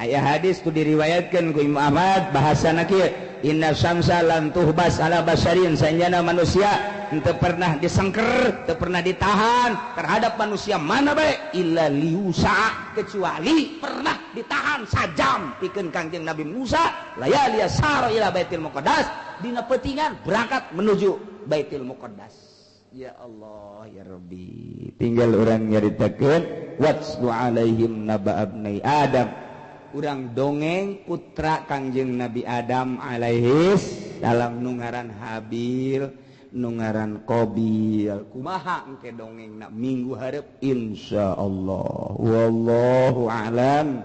aya hadis tu diriwayatkan ku Imam Ahmad bahasana kieu inna syamsa lam tuhbas ala basharin sanjana manusia teu pernah disengker teu pernah ditahan terhadap manusia mana bae illa liusa kecuali pernah ditahan sajam pikeun Kangjeng Nabi Musa layali asara ila Baitul Muqaddas dina peutingan berangkat menuju Baitul Muqaddas. Ya Allah ya Rabbi tinggal urang nyaritakeun watslu alaihim naba abnai Adam urang dongeng putra Kangjeng Nabi Adam alaihis dalam nungaran Habil nungaran Qabil kumaha engke dongengna minggu hareup insyaallah wallahu a'lam.